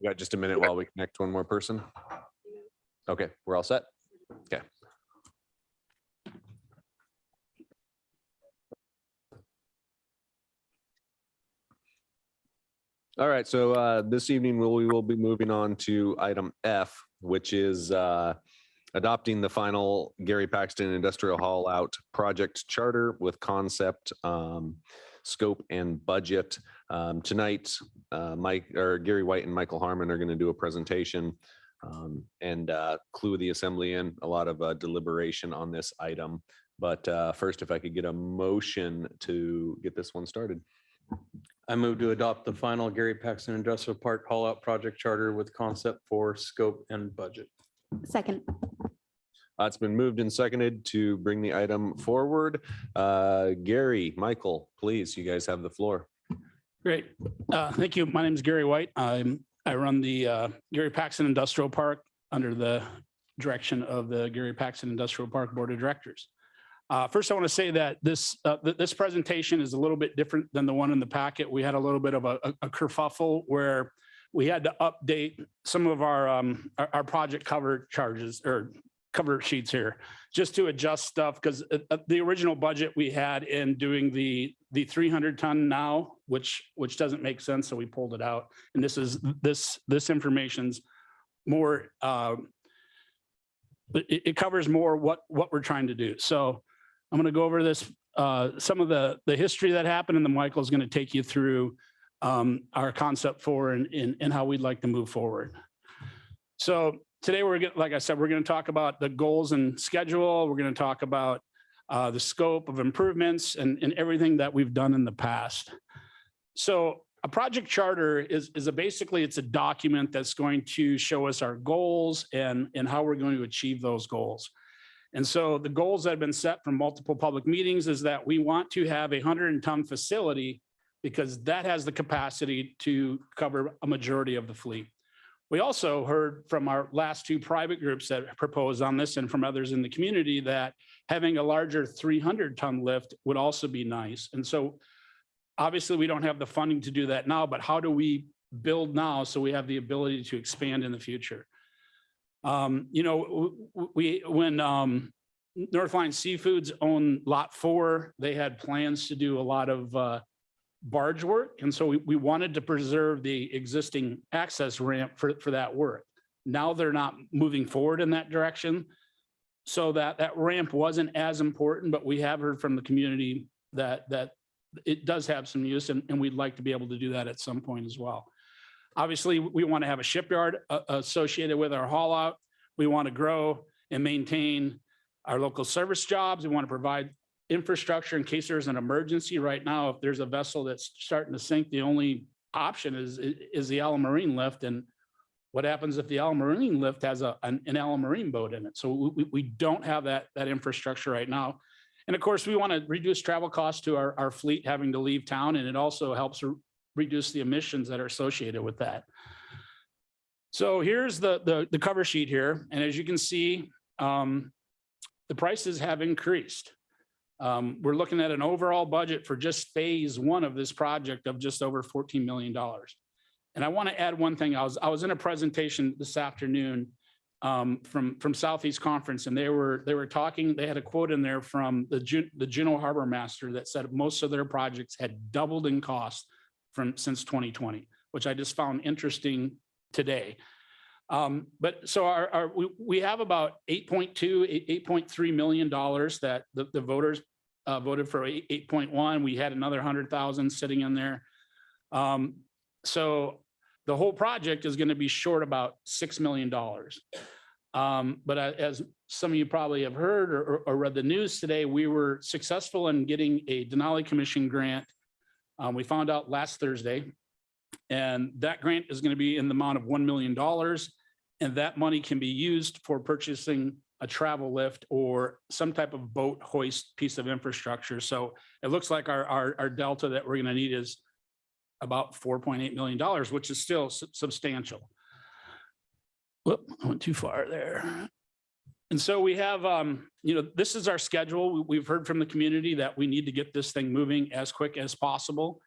We got just a minute while we connect one more person. Okay, we're all set. Okay. All right, so this evening we will be moving on to item F, which is adopting the final Gary Paxton Industrial Hall Out Project Charter with concept, scope, and budget. Tonight, Gary White and Michael Harmon are going to do a presentation and clue the assembly in a lot of deliberation on this item. But first, if I could get a motion to get this one started. I move to adopt the final Gary Paxton Industrial Park Haul Out Project Charter with concept for scope and budget. Second. It's been moved and seconded to bring the item forward. Gary, Michael, please, you guys have the floor. Great. Thank you. My name is Gary White. I run the Gary Paxton Industrial Park under the direction of the Gary Paxton Industrial Park Board of Directors. First, I want to say that this presentation is a little bit different than the one in the packet. We had a little bit of a kerfuffle where we had to update some of our project cover charges or cover sheets here just to adjust stuff, because the original budget we had in doing the 300 ton now, which doesn't make sense, so we pulled it out. And this information's more it covers more what we're trying to do. So I'm going to go over this, some of the history that happened, and then Michael's going to take you through our concept for and how we'd like to move forward. So today like I said, we're going to talk about the goals and schedule. We're going to talk about the scope of improvements and everything that we've done in the past. So a project charter is basically, it's a document that's going to show us our goals and how we're going to achieve those goals. And so the goals that have been set from multiple public meetings is that we want to have a 100-ton facility because that has the capacity to cover a majority of the fleet. We also heard from our last two private groups that proposed on this and from others in the community that having a larger 300-ton lift would also be nice. And so obviously we don't have the funding to do that now, but how do we build now so we have the ability to expand in the future? When Northline Seafoods owned Lot 4, they had plans to do a lot of barge work. And so we wanted to preserve the existing access ramp for that work. Now they're not moving forward in that direction. So that ramp wasn't as important, but we have heard from the community that it does have some use and we'd like to be able to do that at some point as well. Obviously, we want to have a shipyard associated with our haul out. We want to grow and maintain our local service jobs. We want to provide infrastructure in case there's an emergency. Right now, if there's a vessel that's starting to sink, the only option is the Allen Marine lift. And what happens if the Allen Marine lift has an Allen Marine boat in it? So we don't have that infrastructure right now. And of course, we want to reduce travel costs to our fleet having to leave town, and it also helps reduce the emissions that are associated with that. So here's the cover sheet here. And as you can see, the prices have increased. We're looking at an overall budget for just phase one of this project of just over $14 million. And I want to add one thing. I was in a presentation this afternoon from Southeast Conference, and they were talking, they had a quote in there from the Juneau Harbor Master that said most of their projects had doubled in cost since 2020, which I just found interesting today. But so we have about $8.3 million that the voters voted for 8.1. We had another 100,000 sitting in there. So the whole project is going to be short about $6 million. But as some of you probably have heard or read the news today, we were successful in getting a Denali Commission grant. We found out last Thursday, and that grant is going to be in the amount of $1 million. And that money can be used for purchasing a travel lift or some type of boat hoist piece of infrastructure. So it looks like our delta that we're going to need is about $4.8 million, which is still substantial. Whoop, I went too far there. And so we have, this is our schedule. We've heard from the community that we need to get this thing moving as quick as possible.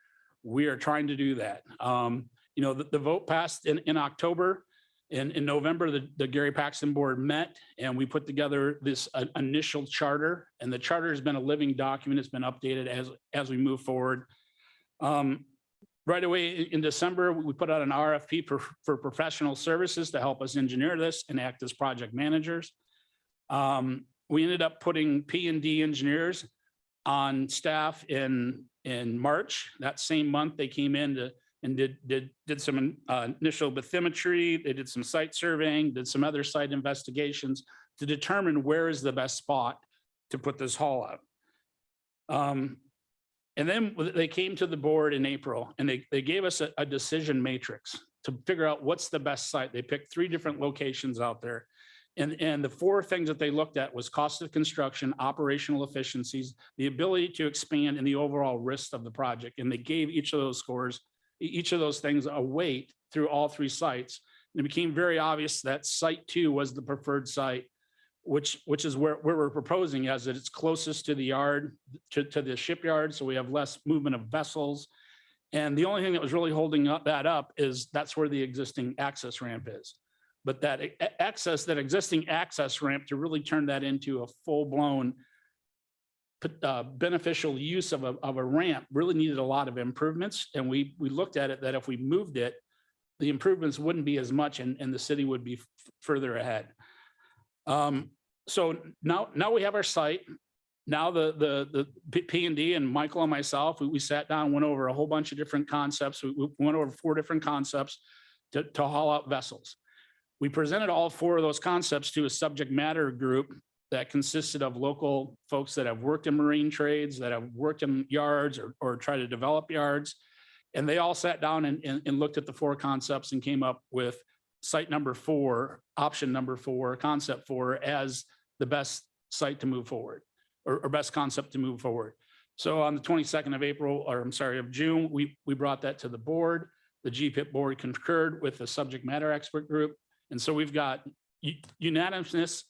We are trying to do that. The vote passed in October. In November, the Gary Paxton board met and we put together this initial charter, and the charter has been a living document. It's been updated as we move forward. Right away in December, we put out an RFP for professional services to help us engineer this and act as project managers. We ended up putting P&D engineers on staff in March. That same month, they came in and did some initial bathymetry. They did some site surveying, did some other site investigations to determine where is the best spot to put this hall up. And then they came to the board in April and they gave us a decision matrix to figure out what's the best site. They picked 3 different locations out there. And the 4 things that they looked at was cost of construction, operational efficiencies, the ability to expand, and the overall risk of the project. And they gave each of those scores, each of those things a weight through all 3 sites. And it became very obvious that site 2 was the preferred site, which is where we're proposing, as it's closest to the yard, to the shipyard. So we have less movement of vessels. And the only thing that was really holding that up is that's where the existing access ramp is. But that existing access ramp, to really turn that into a full-blown beneficial use of a ramp, really needed a lot of improvements. And we looked at it that if we moved it, the improvements wouldn't be as much and the city would be further ahead. So now we have our site. Now the P&D and Michael and myself, we sat down, went over a whole bunch of different concepts. We went over 4 different concepts to haul out vessels. We presented all 4 of those concepts to a subject matter group that consisted of local folks that have worked in marine trades, that have worked in yards or try to develop yards. And they all sat down and looked at the 4 concepts and came up with site number 4, option number 4, concept 4 as the best site to move forward, or best concept to move forward. So on the 22nd of April, or I'm sorry, of June, we brought that to the board. The GPIP board concurred with the subject matter expert group. And so we've got unanimousness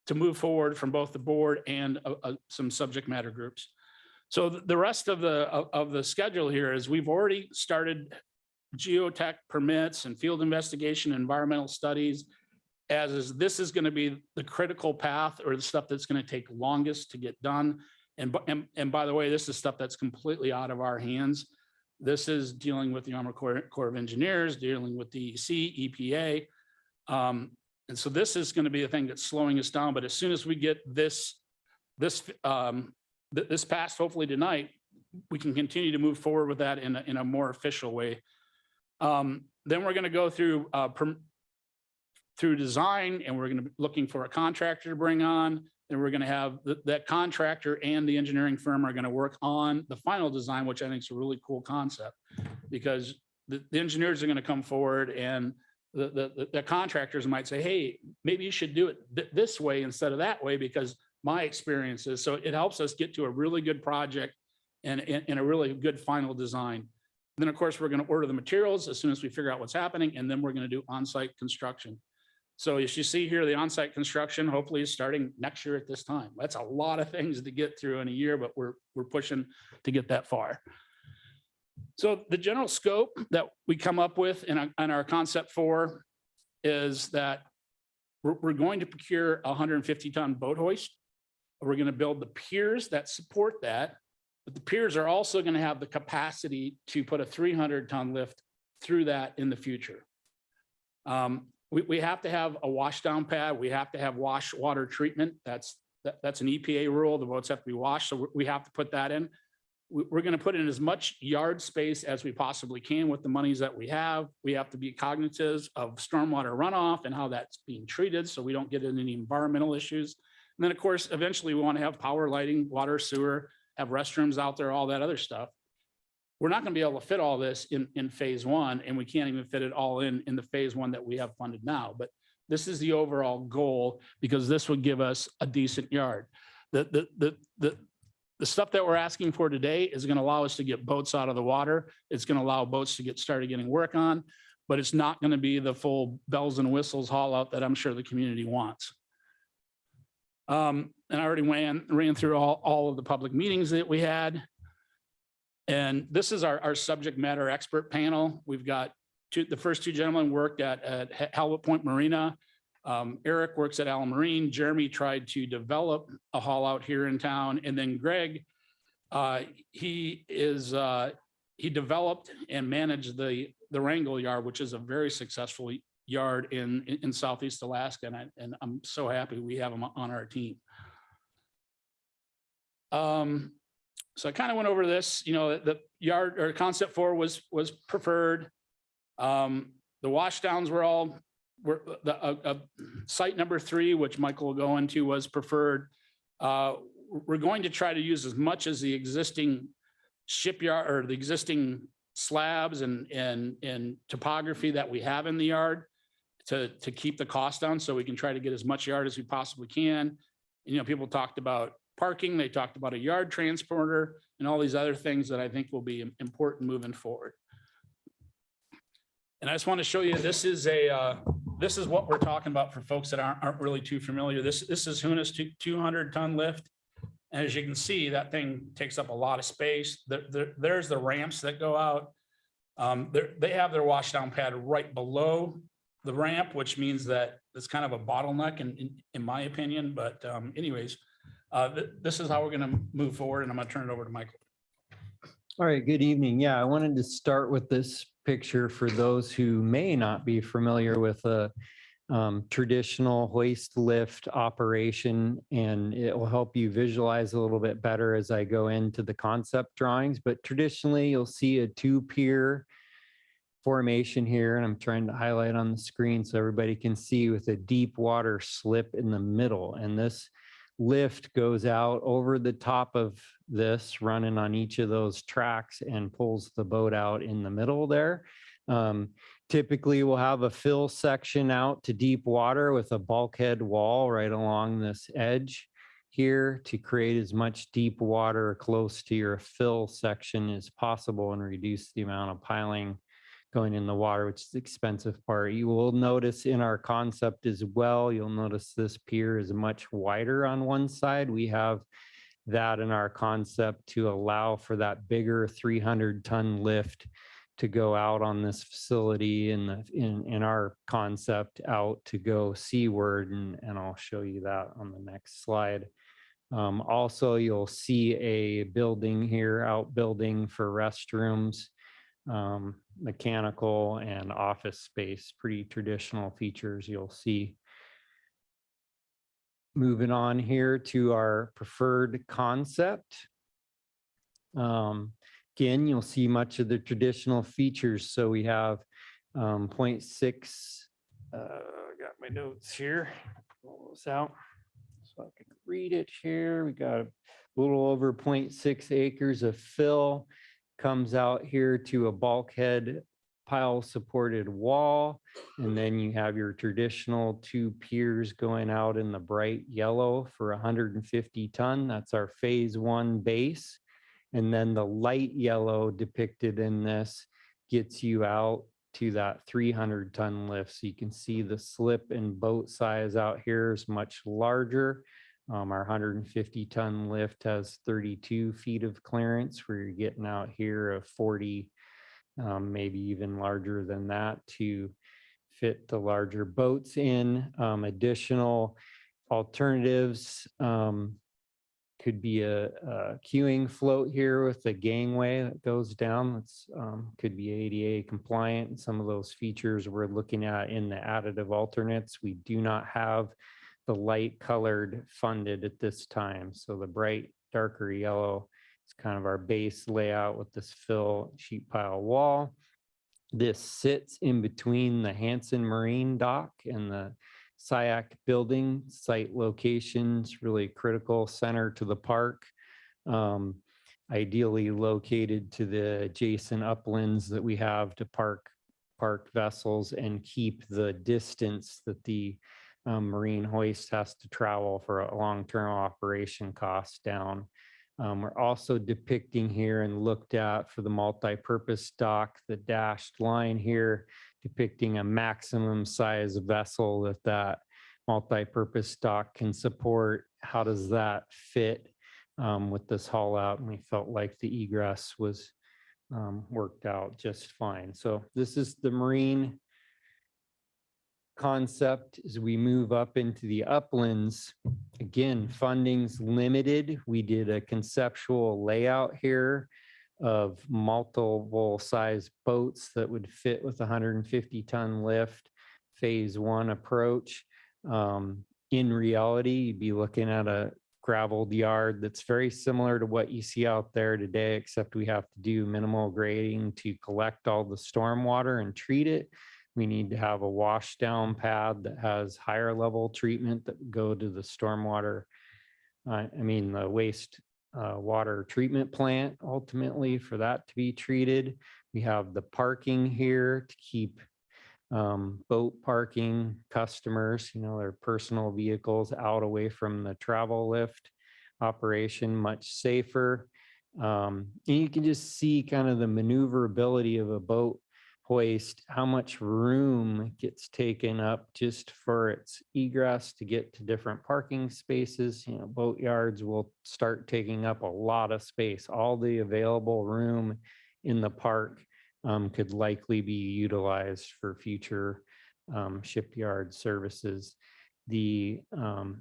to move forward from both the board and some subject matter groups. So the rest of the schedule here is we've already started geotech permits and field investigation, environmental studies, this is going to be the critical path, or the stuff that's going to take longest to get done. And by the way, this is stuff that's completely out of our hands. This is dealing with the Army Corps of Engineers, dealing with DEC, EPA. And so this is going to be the thing that's slowing us down. But as soon as we get this passed, hopefully tonight, we can continue to move forward with that in a more official way. Then we're going to go through design, and we're going to be looking for a contractor to bring on. And we're going to have that contractor and the engineering firm are going to work on the final design, which I think is a really cool concept, because the engineers are going to come forward and the contractors might say, hey, maybe you should do it this way instead of that way, because my experience is. So it helps us get to a really good project and a really good final design. And then, of course, we're going to order the materials as soon as we figure out what's happening, and then we're going to do on-site construction. So as you see here, the on-site construction hopefully is starting next year at this time. That's a lot of things to get through in a year, but we're pushing to get that far. So the general scope that we come up with in our concept 4 is that we're going to procure a 150-ton boat hoist. We're going to build the piers that support that, but the piers are also going to have the capacity to put a 300-ton lift through that in the future. We have to have a washdown pad. We have to have wash water treatment. That's an EPA rule. The boats have to be washed, so we have to put that in. We're going to put in as much yard space as we possibly can with the monies that we have. We have to be cognizant of stormwater runoff and how that's being treated, so we don't get into any environmental issues. And then, of course, eventually we want to have power, lighting, water, sewer, have restrooms out there, all that other stuff. We're not going to be able to fit all this in phase 1, and we can't even fit it all in the phase 1 that we have funded now. But This is the overall goal because this would give us a decent yard. The stuff that we're asking for today is going to allow us to get boats out of the water. It's going to allow boats to get started getting work on, but it's not going to be the full bells and whistles haul out that I'm sure the community wants. And I already ran through all of the public meetings that we had. And this is our subject matter expert panel. We've got the first two gentlemen worked at Halibut Point Marina. Eric works at Allen Marine. Jeremy tried to develop a haul out here in town. And then Greg, he developed and managed the Wrangell Yard, which is a very successful yard in Southeast Alaska. And I'm so happy we have him on our team. So I kind of went over this, the yard or concept 4 was preferred. The washdowns were site number 3, which Michael will go into, was preferred. We're going to try to use as much as the existing shipyard or the existing slabs and topography that we have in the yard to keep the cost down so we can try to get as much yard as we possibly can. And, people talked about parking, they talked about a yard transporter and all these other things that I think will be important moving forward. And I just want to show you, this is what we're talking about for folks that aren't really too familiar. This is Huna's 200-ton lift. And as you can see, that thing takes up a lot of space. There's the ramps that go out. They have their washdown pad right below the ramp, which means that it's kind of a bottleneck in my opinion. But anyways, this is how we're going to move forward, and I'm going to turn it over to Michael. All right, good evening. Yeah, I wanted to start with this picture for those who may not be familiar with a traditional hoist lift operation, and it will help you visualize a little bit better as I go into the concept drawings. But traditionally, you'll see a 2-pier formation here, and I'm trying to highlight on the screen so everybody can see, with a deep water slip in the middle. And this lift goes out over the top of this, running on each of those tracks, and pulls the boat out in the middle there. Typically, we'll have a fill section out to deep water with a bulkhead wall right along this edge here to create as much deep water close to your fill section as possible and reduce the amount of piling going in the water, which is the expensive part. You will notice in our concept as well, you'll notice this pier is much wider on one side. We have that in our concept to allow for that bigger 300-ton lift to go out on this facility in our concept out to go seaward, and I'll show you that on the next slide. Also, you'll see a building here, outbuilding for restrooms, mechanical and office space, pretty traditional features you'll see. Moving on here to our preferred concept. Again, you'll see much of the traditional features. So we have 0.6, got my notes here, pull this out so I can read it here. We got a little over 0.6 acres of fill, comes out here to a bulkhead pile supported wall. And then you have your traditional 2 piers going out in the bright yellow for 150 ton. That's our phase 1 base. And then the light yellow depicted in this gets you out to that 300-ton lift. So you can see the slip and boat size out here is much larger. Our 150-ton lift has 32 feet of clearance, where you're getting out here of 40, maybe even larger than that to fit the larger boats in. Additional alternatives could be a queuing float here with a gangway that goes down. It's could be ADA compliant. Some of those features we're looking at in the additive alternates. We do not have the light colored funded at this time. So the bright darker yellow is kind of our base layout with this fill sheet pile wall. This sits in between the Hanson Marine dock and the SIAC building. Site locations really critical, center to the park, ideally located to the adjacent uplands that we have to park parked vessels and keep the distance that the marine hoist has to travel for a long-term operation cost down. We're also depicting here and looked at for the multi-purpose dock, the dashed line here depicting a maximum size vessel that multi-purpose dock can support. How does that fit with this haul out? And we felt like the egress was worked out just fine. So this is the marine concept. As we move up into the uplands, again, funding's limited. We did a conceptual layout here of multiple size boats that would fit with 150-ton lift, phase one approach. In reality, you'd be looking at a graveled yard that's very similar to what you see out there today, except we have to do minimal grading to collect all the stormwater and treat it. We need to have a wash down pad that has higher level treatment that would go to the stormwater. The waste water treatment plant ultimately for that to be treated. We have the parking here to keep boat parking customers, their personal vehicles out away from the travel lift operation, much safer. And you can just see kind of the maneuverability of a boat hoist, how much room gets taken up just for its egress to get to different parking spaces. Boat yards will start taking up a lot of space. All the available room in the park could likely be utilized for future shipyard services.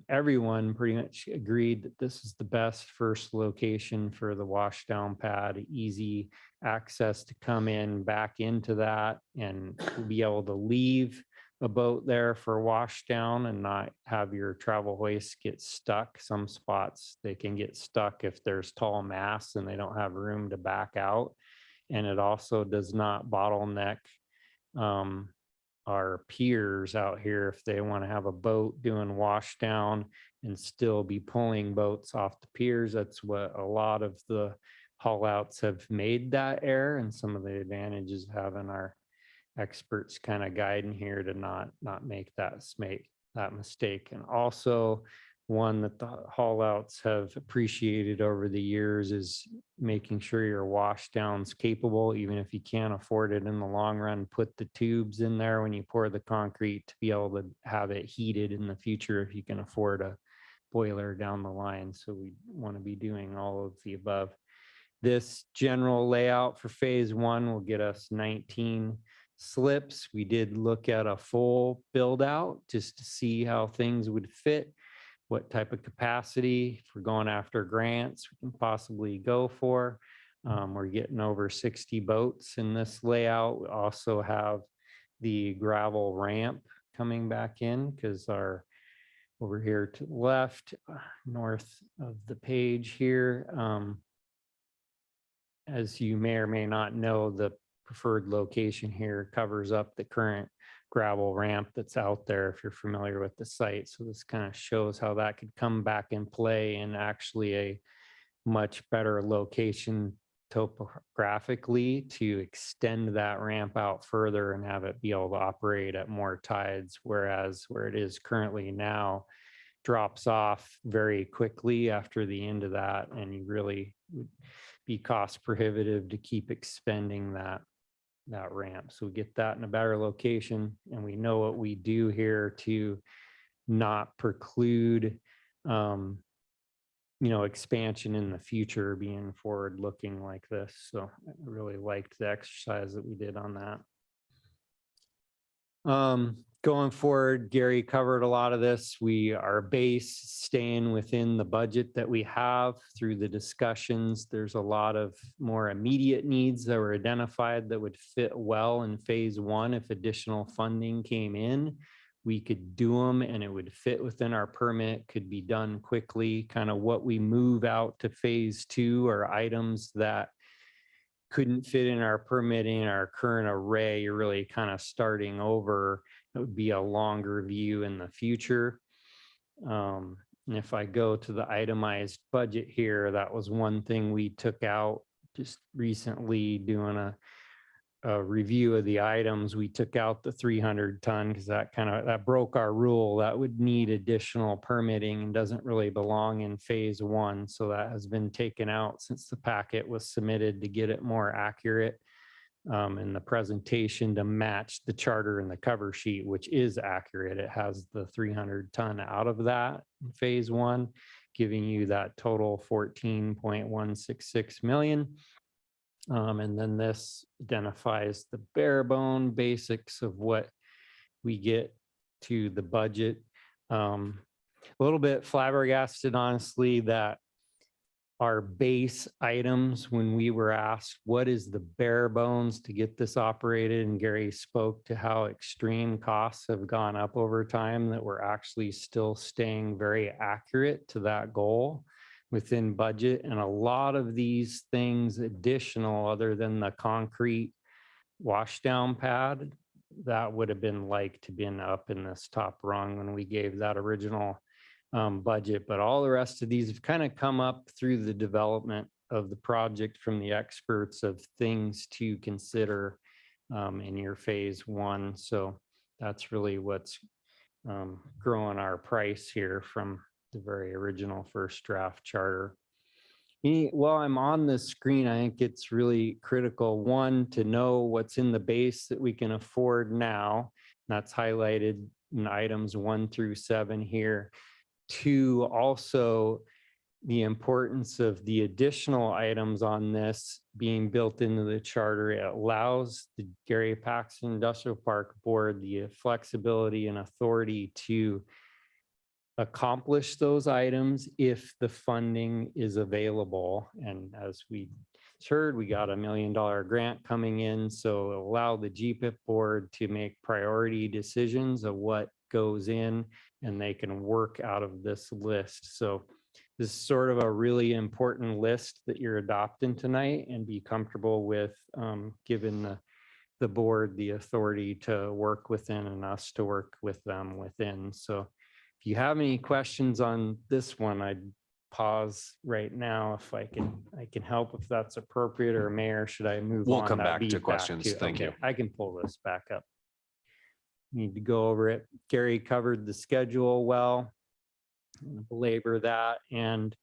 Everyone pretty much agreed that this is the best first location for the washdown pad, easy access to come in back into that and be able to leave a boat there for washdown and not have your travel hoist get stuck. Some spots they can get stuck if there's tall masts and they don't have room to back out. And it also does not bottleneck our piers out here if they want to have a boat doing wash down and still be pulling boats off the piers. That's what a lot of the haul outs have made that error, and some of the advantages of having our experts kind of guiding here to not make that mistake. And also one that the haul outs have appreciated over the years is making sure your wash down's capable, even if you can't afford it in the long run. Put the tubes in there when you pour the concrete to be able to have it heated in the future if you can afford a boiler down the line. So we want to be doing all of the above. This general layout for phase one will get us 19 slips. We did look at a full build out just to see how things would fit, what type of capacity, if we're going after grants, we can possibly go for. We're getting over 60 boats in this layout. We also have the gravel ramp coming back in because over here to the left, north of the page here, as you may or may not know, the preferred location here covers up the current gravel ramp that's out there if you're familiar with the site. So this kind of shows how that could come back in play in actually a much better location topographically to extend that ramp out further and have it be able to operate at more tides, whereas where it is currently now drops off very quickly after the end of that, and you really would be cost prohibitive to keep expending that ramp. So we get that in a better location, and we know what we do here to not preclude expansion in the future being forward looking like this. So I really liked the exercise that we did on that. Going forward, Gary covered a lot of this. Our base staying within the budget that we have through the discussions. There's a lot of more immediate needs that were identified that would fit well in phase one. If additional funding came in, we could do them and it would fit within our permit, could be done quickly. Kind of what we move out to phase two are items that couldn't fit in our permitting, our current array. You're really kind of starting over. It would be a longer view in the future. And if I go to the itemized budget here, that was one thing we took out just recently doing review of the items, we took out the 300 ton because that broke our rule. That would need additional permitting and doesn't really belong in phase one. So that has been taken out since the packet was submitted to get it more accurate in the presentation to match the charter and the cover sheet, which is accurate. It has the 300 ton out of that in phase one, giving you that total 14.166 million. And then this identifies the bare bone basics of what we get to the budget. A little bit flabbergasted, honestly, that our base items, when we were asked, what is the bare bones to get this operated? And Gary spoke to how extreme costs have gone up over time, that we're actually still staying very accurate to that goal within budget. And a lot of these things additional, other than the concrete washdown pad, that would have been like to been up in this top rung when we gave that original budget. But all the rest of these have kind of come up through the development of the project from the experts of things to consider in your phase one. So that's really what's growing our price here from the very original first draft charter. While I'm on this screen, I think it's really critical, one, to know what's in the base that we can afford now. That's highlighted in items 1 through 7 here. 2, also the importance of the additional items on this being built into the charter. It allows the Gary Paxton Industrial Park Board the flexibility and authority to accomplish those items if the funding is available. And as we heard, we got $1 million grant coming in, so it'll allow the GPIP board to make priority decisions of what goes in, and they can work out of this list. So this is sort of a really important list that you're adopting tonight, and be comfortable with giving the board the authority to work within and us to work with them within. So if you have any questions on this one, I'd pause right now if I can help, if that's appropriate, or Mayor, should I move on? We'll come That'd back to be questions. Thank okay, you. I can pull this back up. Need to go over it. Gary covered the schedule well, belabor that, and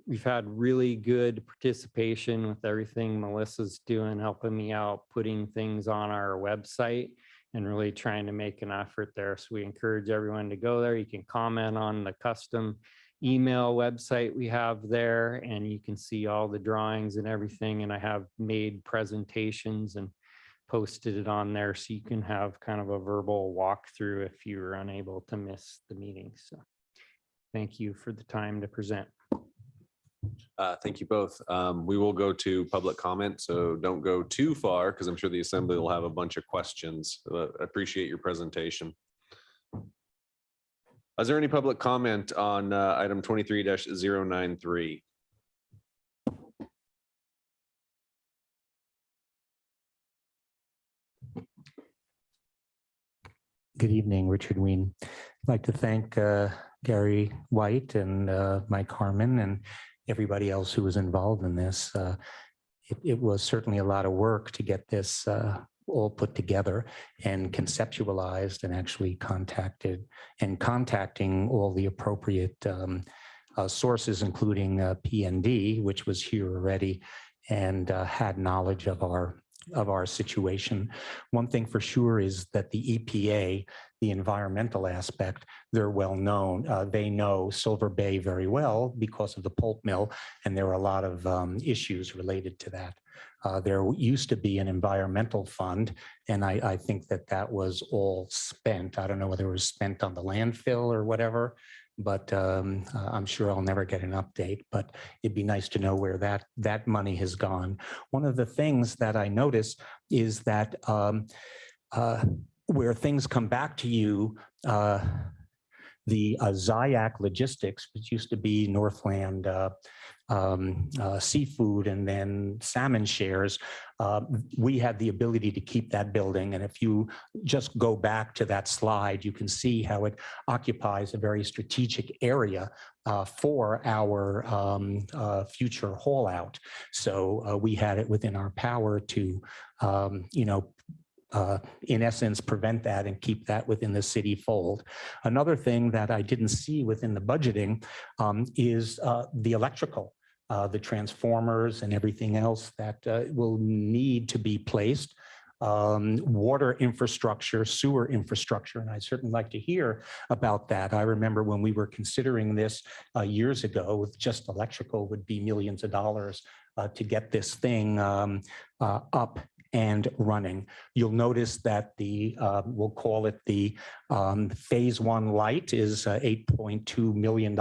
we've had really good participation with everything Melissa's doing, helping me out, putting things on our website and really trying to make an effort there. So we encourage everyone to go there. You can comment on the custom email website we have there, and you can see all the drawings and everything. And I have made presentations and posted it on there, so you can have kind of a verbal walkthrough if you were unable to miss the meeting. So thank you for the time to present. Thank you both. We will go to public comment, so don't go too far because I'm sure the assembly will have a bunch of questions. Appreciate your presentation. Is there any public comment on item 23-093? Good evening, Richard Ween. I'd like to thank Gary White and Mike Harmon and everybody else who was involved in this. It was certainly a lot of work to get this all put together and conceptualized, and actually contacting all the appropriate sources, including PND, which was here already and had knowledge of our situation. One thing for sure is that the EPA, the environmental aspect, they're well known. They know Silver Bay very well because of the pulp mill, and there are a lot of issues related to that. There used to be an environmental fund, and I think that was all spent. I don't know whether it was spent on the landfill or whatever, but I'm sure I'll never get an update. But it'd be nice to know where that money has gone. One of the things that I notice is that where things come back to you, the Zyac Logistics, which used to be Northland seafood and then salmon shares, we had the ability to keep that building. And if you just go back to that slide, you can see how it occupies a very strategic area for our future haul out. So we had it within our power to, in essence, prevent that and keep that within the city fold. Another thing that I didn't see within the budgeting is the electrical, the transformers and everything else that will need to be placed. Water infrastructure, sewer infrastructure, and I'd certainly like to hear about that. I remember when we were considering this years ago, with just electrical would be millions of dollars to get this thing up and running. You'll notice that the, we'll call it the phase one light is $8.2 million.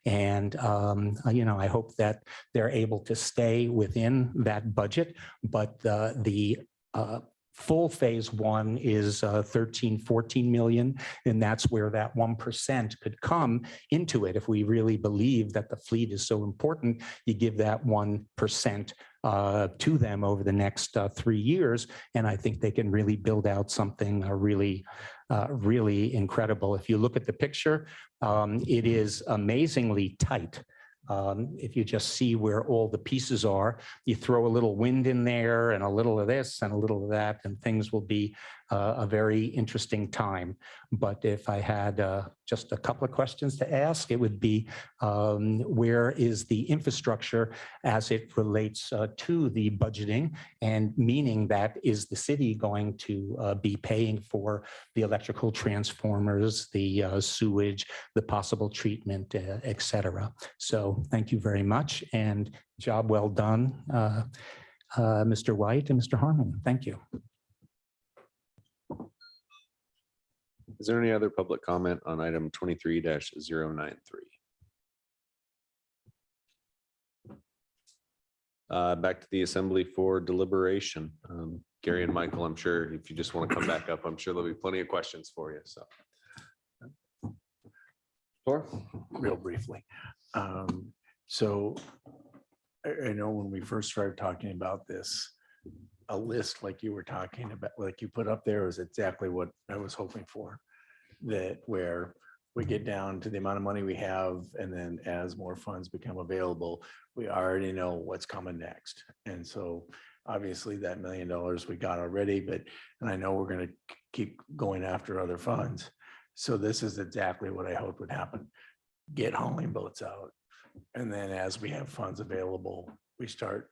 And, I hope that they're able to stay within that budget, but the full phase one is 14 million. And that's where that 1% could come into it. If we really believe that the fleet is so important, you give that 1% to them over the next 3 years. And I think they can really build out something really incredible. If you look at the picture, it is amazingly tight. If you just see where all the pieces are, you throw a little wind in there and a little of this and a little of that, and things will be a very interesting time. But if I had just a couple of questions to ask, it would be where is the infrastructure as it relates to the budgeting, and meaning that is the city going to be paying for the electrical transformers, the sewage, the possible treatment, et cetera. So thank you very much, and job well done, Mr. White and Mr. Harmon. Thank you. Is there any other public comment on item 23-093? Back to the assembly for deliberation. Gary and Michael, I'm sure if you just want to come back up, I'm sure there'll be plenty of questions for you. So. Real briefly. So I know when we first started talking about this, a list like you were talking about, like you put up there, was exactly what I was hoping for. That where we get down to the amount of money we have, and then as more funds become available, we already know what's coming next. And so obviously that $1 million we got already, and I know we're going to keep going after other funds. So this is exactly what I hoped would happen. Get hauling boats out. And then as we have funds available, we start,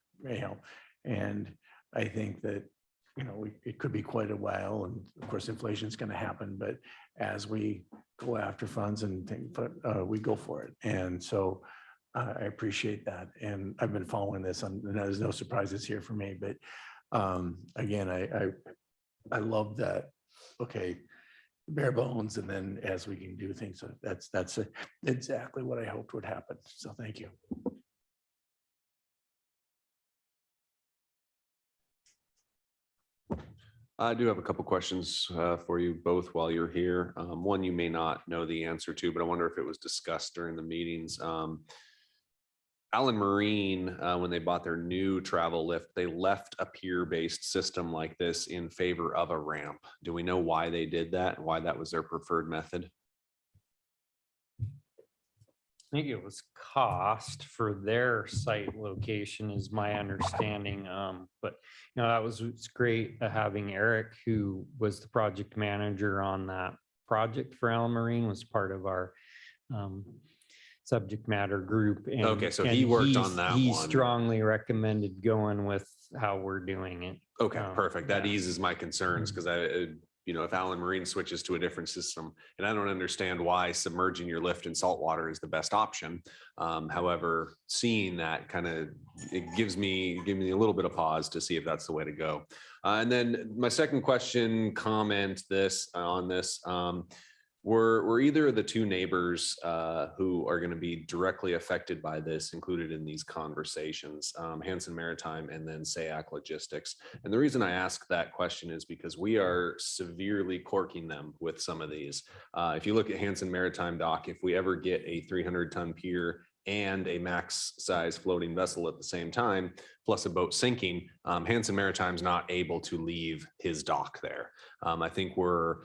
and I think that, it could be quite a while, and of course, inflation is going to happen, but as we go after funds and we go for it. And so I appreciate that. And I've been following this, and there's no surprises here for me, but again, I love that. Okay, bare bones, and then as we can do things, so that's exactly what I hoped would happen. So thank you. I do have a couple questions for you both while you're here. One you may not know the answer to, but I wonder if it was discussed during the meetings. Allen Marine, when they bought their new travel lift, they left a pier-based system like this in favor of a ramp. Do we know why they did that and why that was their preferred method? I think it was cost for their site location is my understanding. But that was, it's great having Eric, who was the project manager on that project for Allen Marine, was part of our subject matter group. And, okay, so he worked on that he one. Strongly recommended going with how we're doing it. Okay, perfect. That eases my concerns, because if Allen Marine switches to a different system, and I don't understand why submerging your lift in salt water is the best option. However, seeing that it gives me a little bit of pause to see if that's the way to go. And then my second question, comment on this. Were either of the two neighbors who are going to be directly affected by this included in these conversations, Hanson Maritime and then SAAC Logistics? And the reason I ask that question is because we are severely corking them with some of these. If you look at Hanson Maritime dock, if we ever get a 300-ton pier and a max size floating vessel at the same time, plus a boat sinking, Hanson Maritime's not able to leave his dock there. I think we're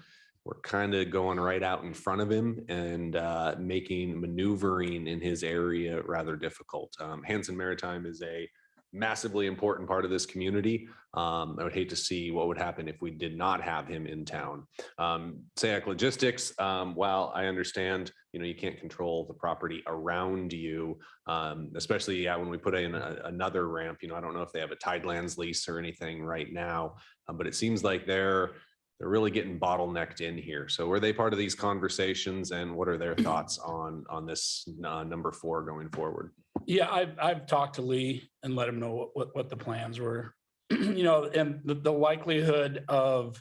kind of going right out in front of him and making maneuvering in his area rather difficult. Hanson Maritime is a massively important part of this community. I would hate to see what would happen if we did not have him in town. SAAC Logistics, while I understand, you can't control the property around you, especially when we put in another ramp. I don't know if they have a Tidelands lease or anything right now, but it seems like they're really getting bottlenecked in here. So were they part of these conversations, and what are their thoughts on this number 4 going forward? Yeah, I've talked to Lee and let him know what the plans were, and the likelihood of,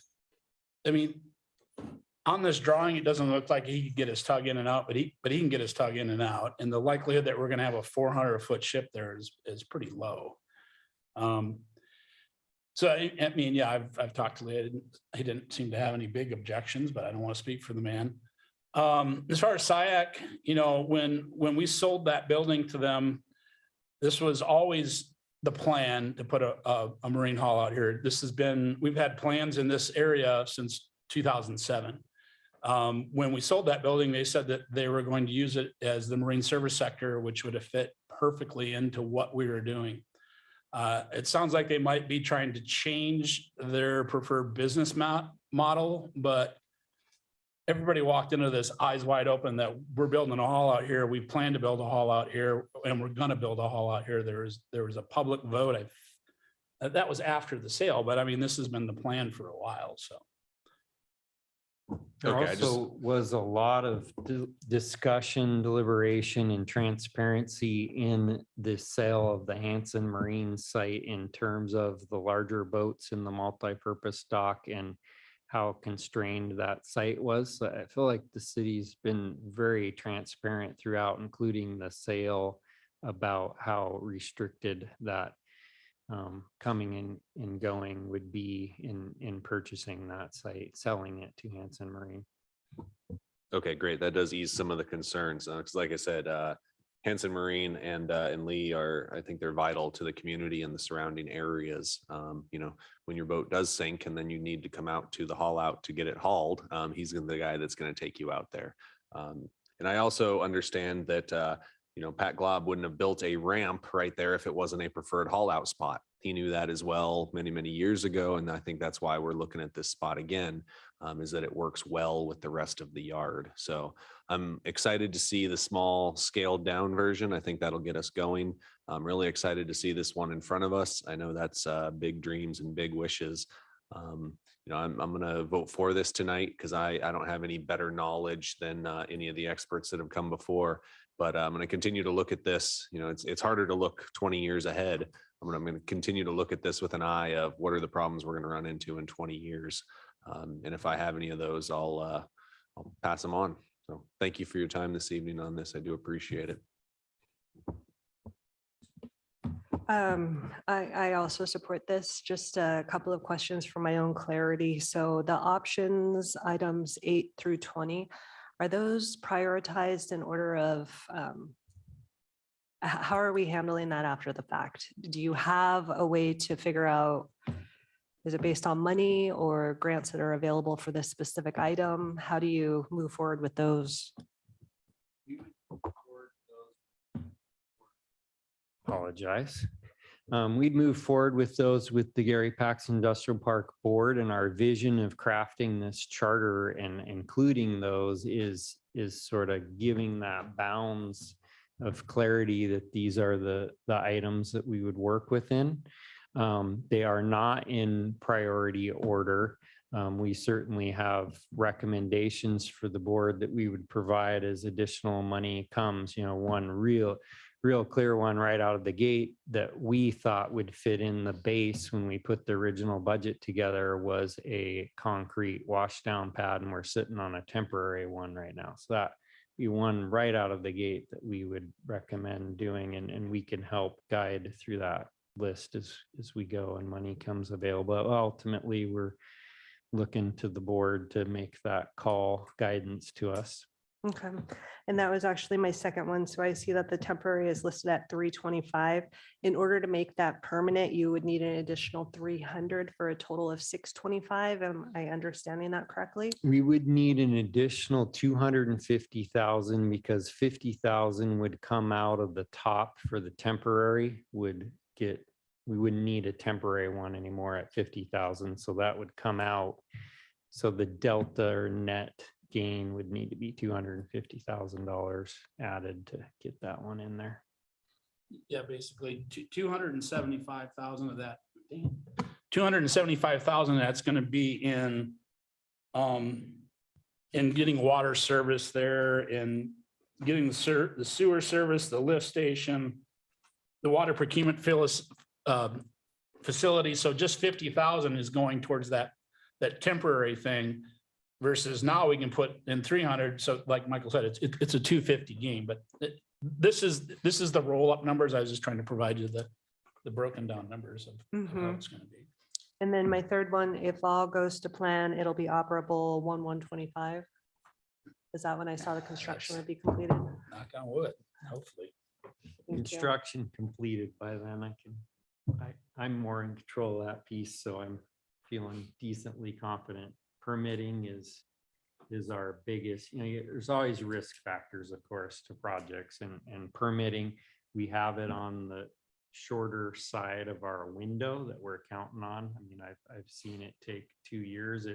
on this drawing, it doesn't look like he could get his tug in and out, but he can get his tug in and out. And the likelihood that we're going to have a 400-foot ship there is pretty low. So, I've talked to Lee. He didn't seem to have any big objections, but I don't want to speak for the man. As far as SAAC, when we sold that building to them, this was always the plan to put a marine hall out here. We've had plans in this area since 2007. When we sold that building, they said that they were going to use it as the marine service sector, which would have fit perfectly into what we were doing. It sounds like they might be trying to change their preferred business model, but everybody walked into this eyes wide open that we're building a hall out here. We plan to build a hall out here, and we're going to build a hall out here. There was a public vote. That was after the sale, but this has been the plan for a while. So. There Okay, also was a lot of discussion, deliberation, and transparency in the sale of the Hanson Marine site in terms of the larger boats in the multi-purpose dock and how constrained that site was. So I feel like the city's been very transparent throughout, including the sale, about how restricted that coming in and going would be in purchasing that site, selling it to Hanson Marine. Okay, great. That does ease some of the concerns. Because like I said, Hanson Marine and Lee I think they're vital to the community and the surrounding areas. When your boat does sink and then you need to come out to the haul out to get it hauled, he's the guy that's going to take you out there. And I also understand that Pat Glob wouldn't have built a ramp right there if it wasn't a preferred haul out spot. He knew that as well many, many years ago. And I think that's why we're looking at this spot again, is that it works well with the rest of the yard. So I'm excited to see the small scaled down version. I think that'll get us going. I'm really excited to see this one in front of us. I know that's big dreams and big wishes. I'm going to vote for this tonight because I don't have any better knowledge than any of the experts that have come before. But I'm going to continue to look at this. It's harder to look 20 years ahead. I'm going to continue to look at this with an eye of what are the problems we're going to run into in 20 years. And if I have any of those, I'll pass them on. So thank you for your time this evening on this. I do appreciate it. I also support this. Just a couple of questions for my own clarity. So the options, items 8 through 20, are those prioritized in order of how are we handling that after the fact? Do you have a way to figure out, is it based on money or grants that are available for this specific item? How do you move forward with those? Apologize. We'd move forward with those with the Gary Pax Industrial Park Board, and our vision of crafting this charter and including those is sort of giving that bounds of clarity that these are the items that we would work within. They are not in priority order. We certainly have recommendations for the board that we would provide as additional money comes. One real clear one right out of the gate that we thought would fit in the base when we put the original budget together was a concrete washdown pad, and we're sitting on a temporary one right now. So that be one right out of the gate that we would recommend doing, and we can help guide through that list as we go and money comes available. Ultimately, we're looking to the board to make that call guidance to us. Okay, and that was actually my second one. So I see that the temporary is listed at 325. In order to make that permanent, you would need an additional 300 for a total of 625. Am I understanding that correctly? We would need an additional 250,000 because 50,000 would come out of the top for the temporary we wouldn't need a temporary one anymore at 50,000. So that would come out. So the delta or net gain would need to be $250,000 added to get that one in there. Yeah, basically 275,000 of that. 275,000, that's gonna be in getting water service there and getting the sewer service, the lift station, the water procurement facility. So just 50,000 is going towards that temporary thing versus now we can put in 300. So like Michael said, it's a 250 game, but this is the roll up numbers. I was just trying to provide you the broken down numbers of how it's going to be. And then my third one, if all goes to plan, it'll be operable 1/1/25. Is that when I saw the construction would be completed? Knock on wood, hopefully. Thank you. Construction completed by then, I'm more in control of that piece, so I'm feeling decently confident. Permitting is our biggest, there's always risk factors, of course, to projects and permitting. We have it on the shorter side of our window that we're counting on. I mean, I've seen it take 2 years.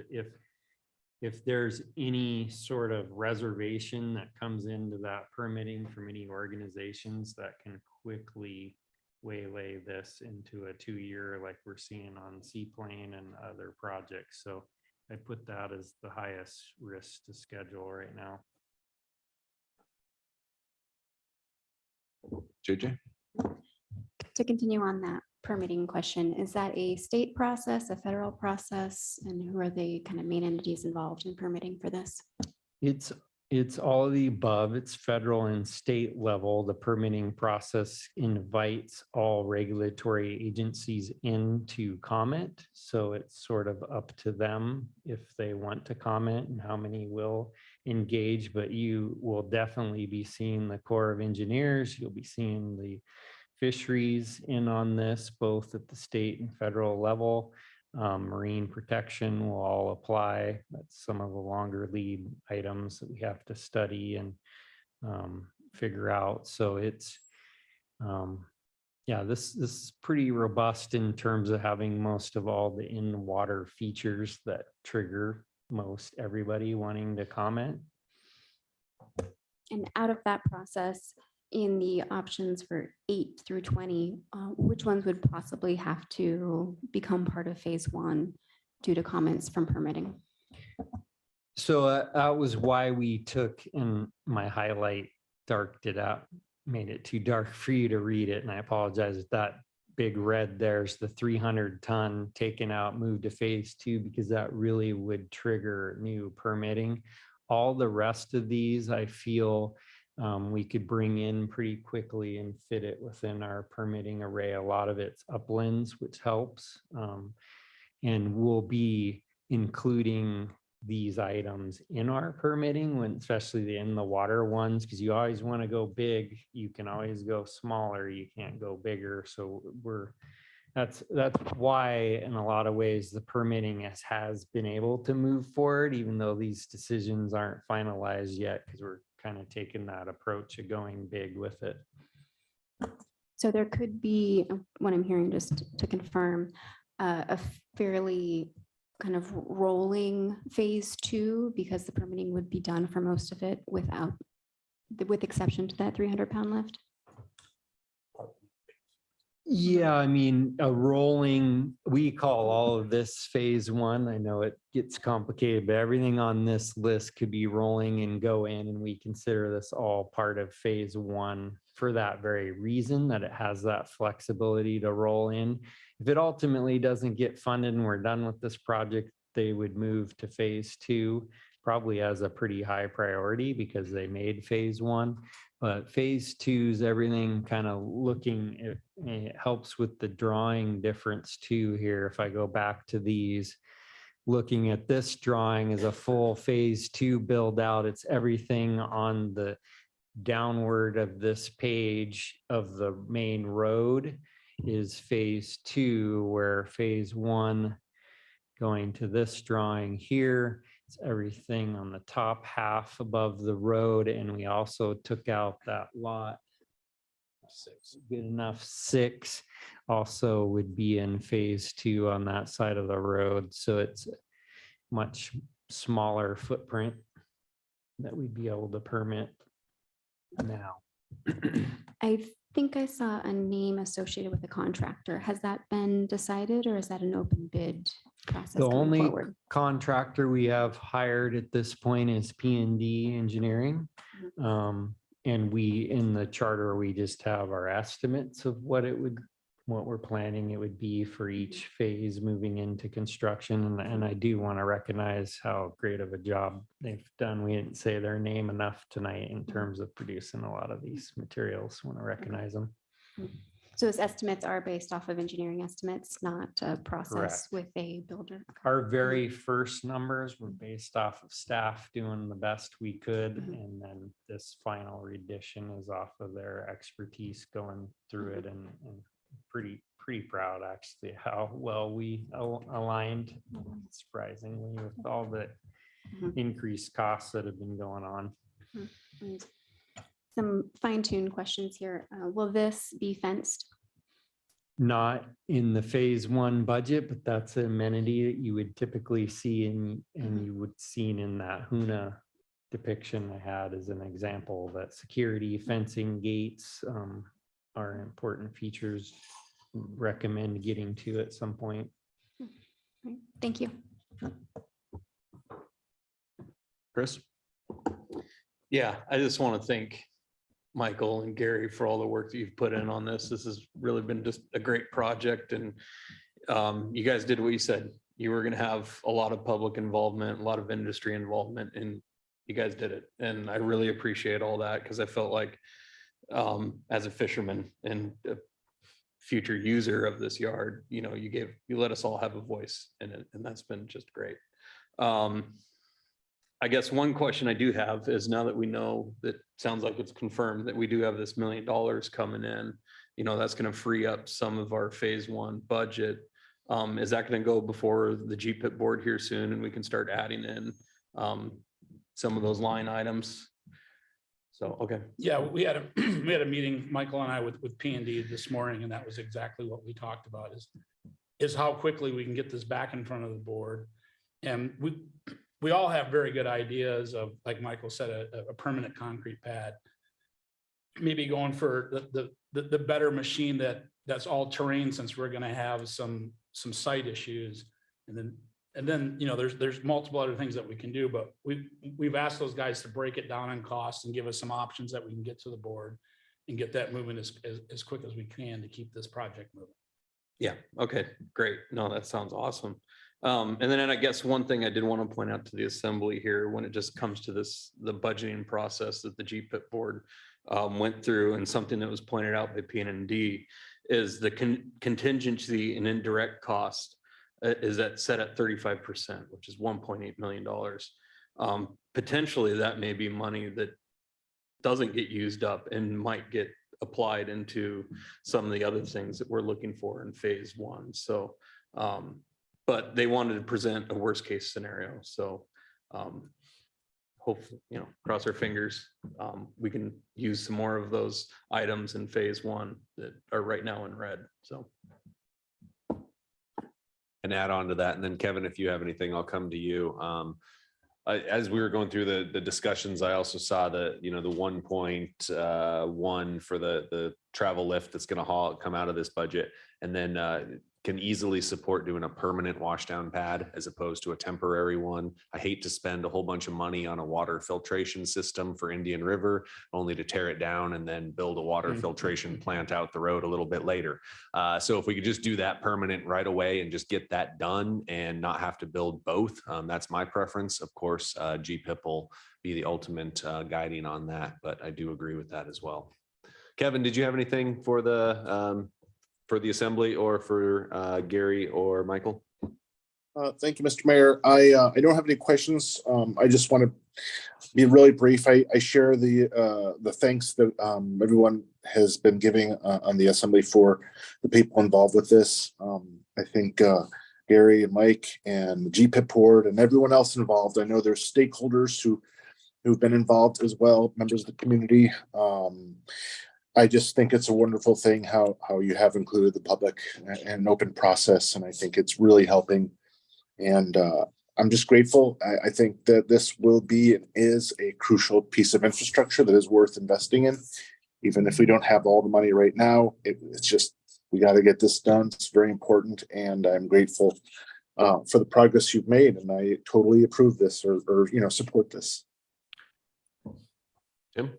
If there's any sort of reservation that comes into that permitting from any organizations, that can quickly waylay this into a 2-year like we're seeing on Seaplane and other projects. So I put that as the highest risk to schedule right now. JJ? To continue on that permitting question, is that a state process, a federal process, and who are the kind of main entities involved in permitting for this? It's all of the above. It's federal and state level. The permitting process invites all regulatory agencies in to comment. So it's sort of up to them if they want to comment and how many will engage, but you will definitely be seeing the Corps of Engineers. You'll be seeing the fisheries in on this, both at the state and federal level. Marine protection will all apply. That's some of the longer lead items that we have to study and figure out. So it's, this is pretty robust in terms of having most of all the in-water features that trigger most everybody wanting to comment. And out of that process, in the options for 8 through 20, which ones would possibly have to become part of phase 1 due to comments from permitting? So that was why we took in my highlight, darked it out, made it too dark for you to read it. And I apologize if that big red there's the 300 ton taken out, moved to phase 2, because that really would trigger new permitting. All the rest of these, I feel we could bring in pretty quickly and fit it within our permitting array. A lot of it's uplands, which helps. And we'll be including these items in our permitting, when especially the in the water ones, because you always want to go big. You can always go smaller. You can't go bigger. So that's why in a lot of ways the permitting has been able to move forward, even though these decisions aren't finalized yet, because we're kind of taking that approach of going big with it. So there could be, what I'm hearing, just to confirm, a fairly kind of rolling phase 2, because the permitting would be done for most of it with exception to that 300-pound lift. Yeah, I mean, we call all of this phase 1. I know it gets complicated, but everything on this list could be rolling and go in, and we consider this all part of phase 1 for that very reason, that it has that flexibility to roll in. If it ultimately doesn't get funded and we're done with this project, they would move to phase 2, probably as a pretty high priority because they made phase 1. But phase 2 is everything kind of looking, it helps with the drawing difference too here. If I go back to these, looking at this drawing is a full phase two build out. It's everything on the downward of this page of the main road is phase two, where phase one going to this drawing here, it's everything on the top half above the road. And we also took out that lot. Good enough, 6 also would be in phase two on that side of the road. So it's much smaller footprint that we'd be able to permit now. I think I saw a name associated with the contractor. Has that been decided or is that an open bid process The going only forward? contractor we have hired at this point is P&D Engineering. And we, in the charter, we just have our estimates of what we're planning it would be for each phase moving into construction. And I do want to recognize how great of a job they've done. We didn't say their name enough tonight in terms of producing a lot of these materials. Want to recognize them. So those estimates are based off of engineering estimates, not a process Correct. with a builder. Our very first numbers were based off of staff doing the best we could. And then this final rendition is off of their expertise going through it, and pretty proud actually how well we aligned, surprisingly, with all the increased costs that have been going on. And some fine-tuned questions here. Will this be fenced? Not in the phase one budget, but that's an amenity that you would typically see and you would seen in that HUNA depiction I had as an example, that security, fencing, gates are important features. Recommend getting to at some point. Right, thank you. Chris? Yeah, I just want to thank Michael and Gary for all the work that you've put in on this. This has really been just a great project, and you guys did what you said. You were going to have a lot of public involvement, a lot of industry involvement, and you guys did it. And I really appreciate all that, because I felt like as a fisherman and a future user of this yard, you let us all have a voice in it, and that's been just great. I guess one question I do have is, now that we know that, sounds like it's confirmed that we do have this $1 million coming in, that's going to free up some of our phase one budget. Is that going to go before the GPIP board here soon, and we can start adding in some of those line items? So, okay. Yeah, we had a meeting, Michael and I, with P&D this morning, and that was exactly what we talked about, is how quickly we can get this back in front of the board. And we all have very good ideas of, like Michael said, a permanent concrete pad. Maybe going for the better machine that's all terrain, since we're going to have some site issues. And then there's multiple other things that we can do, but we've asked those guys to break it down on costs and give us some options that we can get to the board and get that moving as quick as we can to keep this project moving. Yeah. Okay, great. No, that sounds awesome. And then I guess one thing I did want to point out to the assembly here, when it just comes to the budgeting process that the GPIP board went through, and something that was pointed out by P&D, is the contingency and indirect cost is set at 35%, which is $1.8 million. Potentially that may be money that doesn't get used up and might get applied into some of the other things that we're looking for in phase one. So, but they wanted to present a worst case scenario. So hopefully, cross our fingers, we can use some more of those items in phase one that are right now in red. So. And add on to that. And then Kevin, if you have anything, I'll come to you. As we were going through the discussions, I also saw the 1.1 for the travel lift that's going to come out of this budget, and then can easily support doing a permanent washdown pad as opposed to a temporary one. I hate to spend a whole bunch of money on a water filtration system for Indian River, only to tear it down and then build a water filtration plant out the road a little bit later. So if we could just do that permanent right away and just get that done and not have to build both, that's my preference. Of course, GPIP will be the ultimate guiding on that, but I do agree with that as well. Kevin, did you have anything for the assembly or for Gary or Michael? Thank you, Mr. Mayor. I don't have any questions. I just want to be really brief. I share the thanks that everyone has been giving on the assembly for the people involved with this. I think Gary and Mike and the GPIP board and everyone else involved. I know there's stakeholders who've been involved as well, members of the community. I just think it's a wonderful thing how you have included the public in an open process, and I think it's really helping. And I'm just grateful. I think that this will be and is a crucial piece of infrastructure that is worth investing in. Even if we don't have all the money right now, it's just, we got to get this done. It's very important. And I'm grateful for the progress you've made. And I totally approve this or support this. Tim?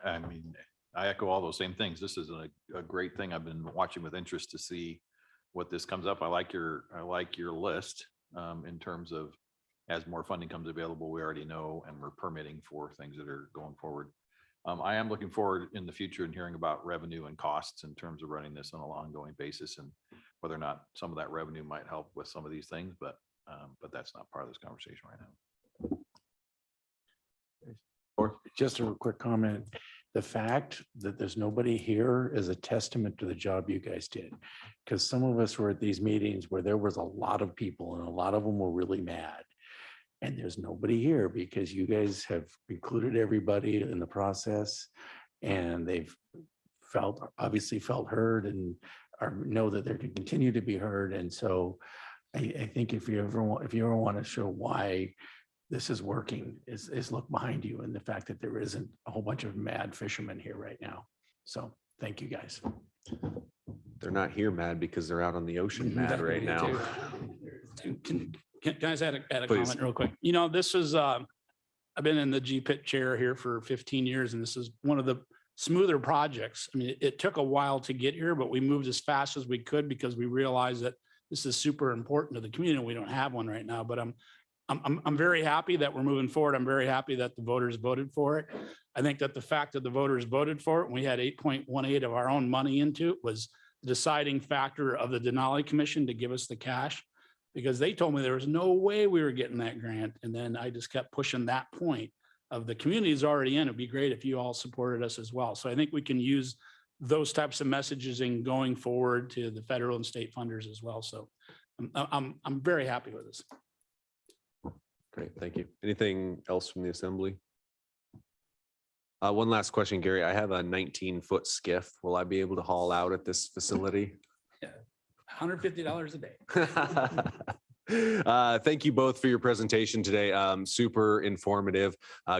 I mean, I echo all those same things. This is a great thing. I've been watching with interest to see what this comes up. I like your list in terms of as more funding comes available, we already know, and we're permitting for things that are going forward. I am looking forward in the future and hearing about revenue and costs in terms of running this on an ongoing basis and whether or not some of that revenue might help with some of these things, but that's not part of this conversation right now. Just a quick comment. The fact that there's nobody here is a testament to the job you guys did. Because some of us were at these meetings where there was a lot of people and a lot of them were really mad. And there's nobody here because you guys have included everybody in the process and they've obviously felt heard and know that they're going to continue to be heard. And so I think if you ever want to show why this is working is look behind you and the fact that there isn't a whole bunch of mad fishermen here right now. So thank you guys. They're not here mad because they're out on the ocean mad right now. Can I just add a Please. comment real quick? You know, this is, I've been in the GPIT chair here for 15 years, and this is one of the smoother projects. I mean, it took a while to get here, but we moved as fast as we could because we realized that this is super important to the community. We don't have one right now, but I'm very happy that we're moving forward. I'm very happy that the voters voted for it. I think that the fact that the voters voted for it, and we had 8.18 of our own money into it, was the deciding factor of the Denali Commission to give us the cash, because they told me there was no way we were getting that grant. And then I just kept pushing that point of the community is already in. It'd be great if you all supported us as well. So I think we can use those types of messages in going forward to the federal and state funders as well. So I'm very happy with this. Great, thank you. Anything else from the assembly? One last question, Gary. I have a 19-foot skiff. Will I be able to haul out at this facility? Yeah, $150 a day. Thank you both for your presentation today. Super informative.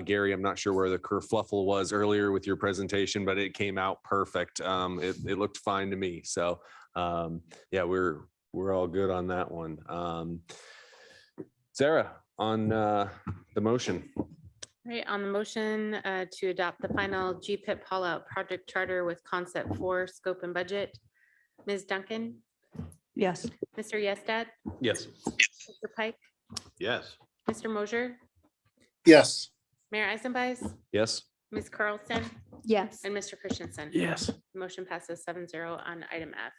Gary, I'm not sure where the kerfluffle was earlier with your presentation, but it came out perfect. It looked fine to me. So yeah, we're all good on that one. Sarah, on the motion. Right, on the motion to adopt the final GPIP haul out project charter with concept 4 scope and budget. Ms. Duncan, Yes. Mr. Yestad, Yes. Mr. Pike, Yes. Mr. Mosher, Yes. Mayor Eisenbeiß, Yes. Ms. Carlson, Yes. and Mr. Christensen. Yes. Motion passes 7-0 on item F.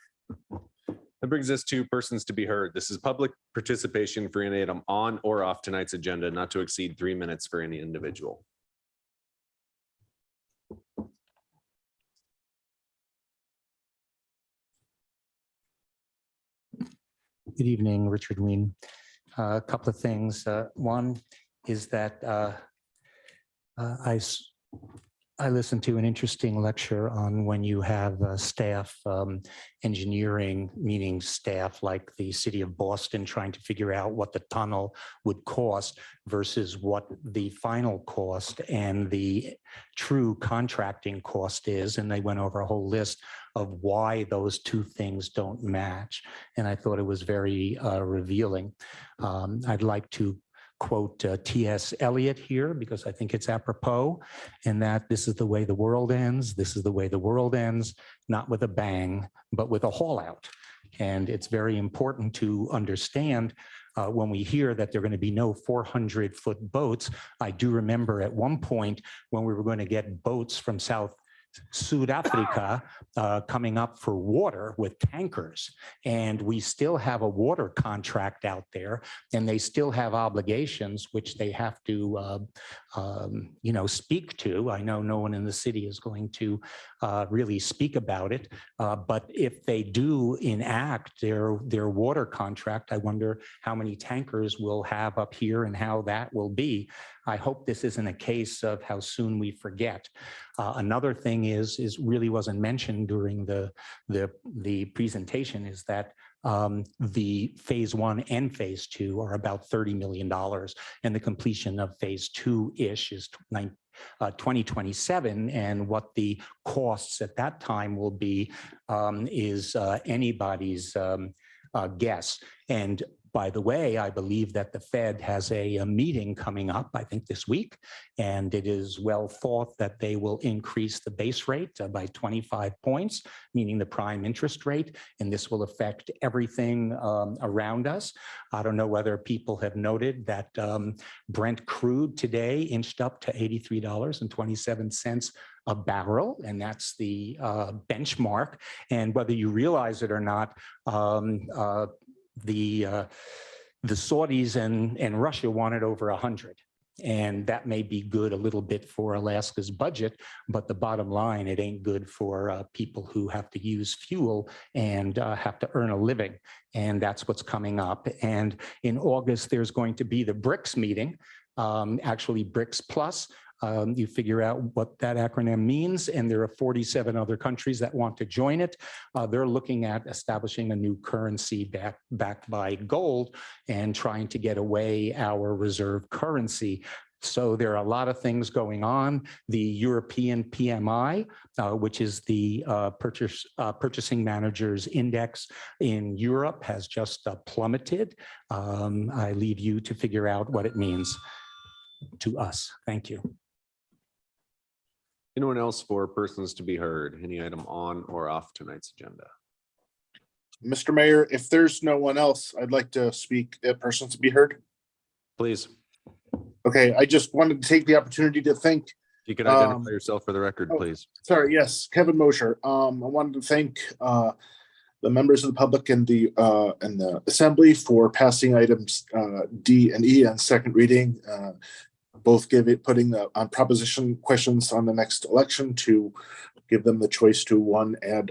That brings us to persons to be heard. This is public participation for any item on or off tonight's agenda, not to exceed 3 minutes for any individual. Good evening, Richard Ween. A couple of things. One is that I listened to an interesting lecture on when you have staff engineering, meaning staff like the city of Boston trying to figure out what the tunnel would cost versus what the final cost and the true contracting cost is. And they went over a whole list of why those two things don't match. And I thought it was very revealing. I'd like to quote T.S. Eliot here because I think it's apropos, and that this is the way the world ends. This is the way the world ends, not with a bang, but with a haul out. And it's very important to understand when we hear that there are going to be no 400-foot boats. I do remember at one point when we were going to get boats from South South Africa coming up for water with tankers. And we still have a water contract out there, and they still have obligations which they have to, speak to. I know no one in the city is going to really speak about it, but if they do enact their water contract, I wonder how many tankers we'll have up here and how that will be. I hope this isn't a case of how soon we forget. Another thing is really wasn't mentioned during the presentation is that the phase 1 and phase 2 are about $30 million, and the completion of phase 2-ish is 2027. And what the costs at that time will be is anybody's guess. And by the way, I believe that the Fed has a meeting coming up, I think this week, and it is well thought that they will increase the base rate by 25 points, meaning the prime interest rate, and this will affect everything around us. I don't know whether people have noted that Brent crude today inched up to $83.27 a barrel, and that's the benchmark. And whether you realize it or not, the Saudis and Russia wanted over 100. And that may be good a little bit for Alaska's budget, but the bottom line, it ain't good for people who have to use fuel and have to earn a living. And that's what's coming up. And in August, there's going to be the BRICS meeting, actually BRICS Plus. You figure out what that acronym means, and there are 47 other countries that want to join it. They're looking at establishing a new currency backed by gold and trying to get away our reserve currency. So there are a lot of things going on. The European PMI, which is the Purchasing Managers Index in Europe, has just plummeted. I leave you to figure out what it means to us. Thank you. Anyone else for persons to be heard? Any item on or off tonight's agenda? Mr. Mayor, if there's no one else, I'd like to speak at persons to be heard. Please, Okay, I just wanted to take the opportunity to thank, if you could identify yourself for the record, please. sorry, yes, Kevin Mosher. I wanted to thank the members of the public and the assembly for passing items D and E on second reading. Both putting on proposition questions on the next election to give them the choice to one, add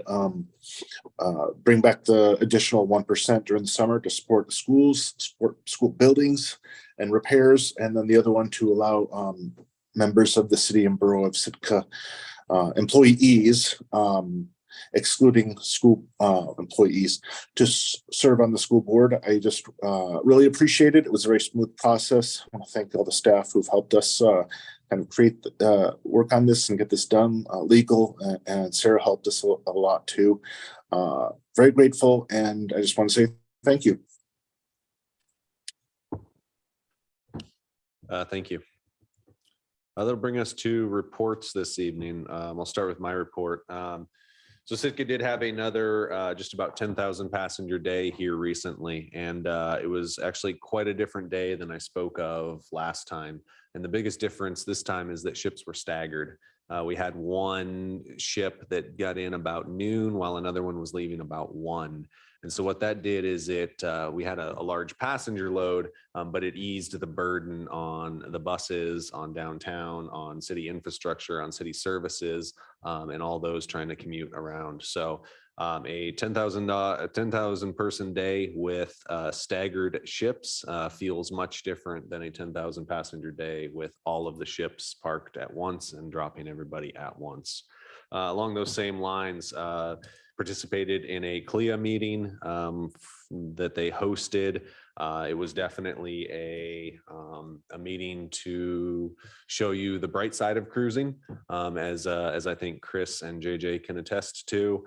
bring back the additional 1% during the summer to support the schools, support school buildings and repairs, and then the other one to allow members of the city and borough of Sitka employees, excluding school employees, to serve on the school board. I just really appreciate it. It was a very smooth process. I want to thank all the staff who've helped us kind of create, work on this and get this done legal. And Sarah helped us a lot too. Very grateful. And I just want to say thank you. Thank you. That'll bring us to reports this evening. I'll start with my report. So Sitka did have another just about 10,000 passenger day here recently, and it was actually quite a different day than I spoke of last time. And the biggest difference this time is that ships were staggered. We had one ship that got in about noon while another one was leaving about 1. And so what that did is we had a large passenger load, but it eased the burden on the buses, on downtown, on city infrastructure, on city services, and all those trying to commute around. So a 10,000 person day with staggered ships feels much different than a 10,000 passenger day with all of the ships parked at once and dropping everybody at once. Along those same lines, participated in a CLIA meeting that they hosted. It was definitely a meeting to show you the bright side of cruising, as I think Chris and JJ can attest to.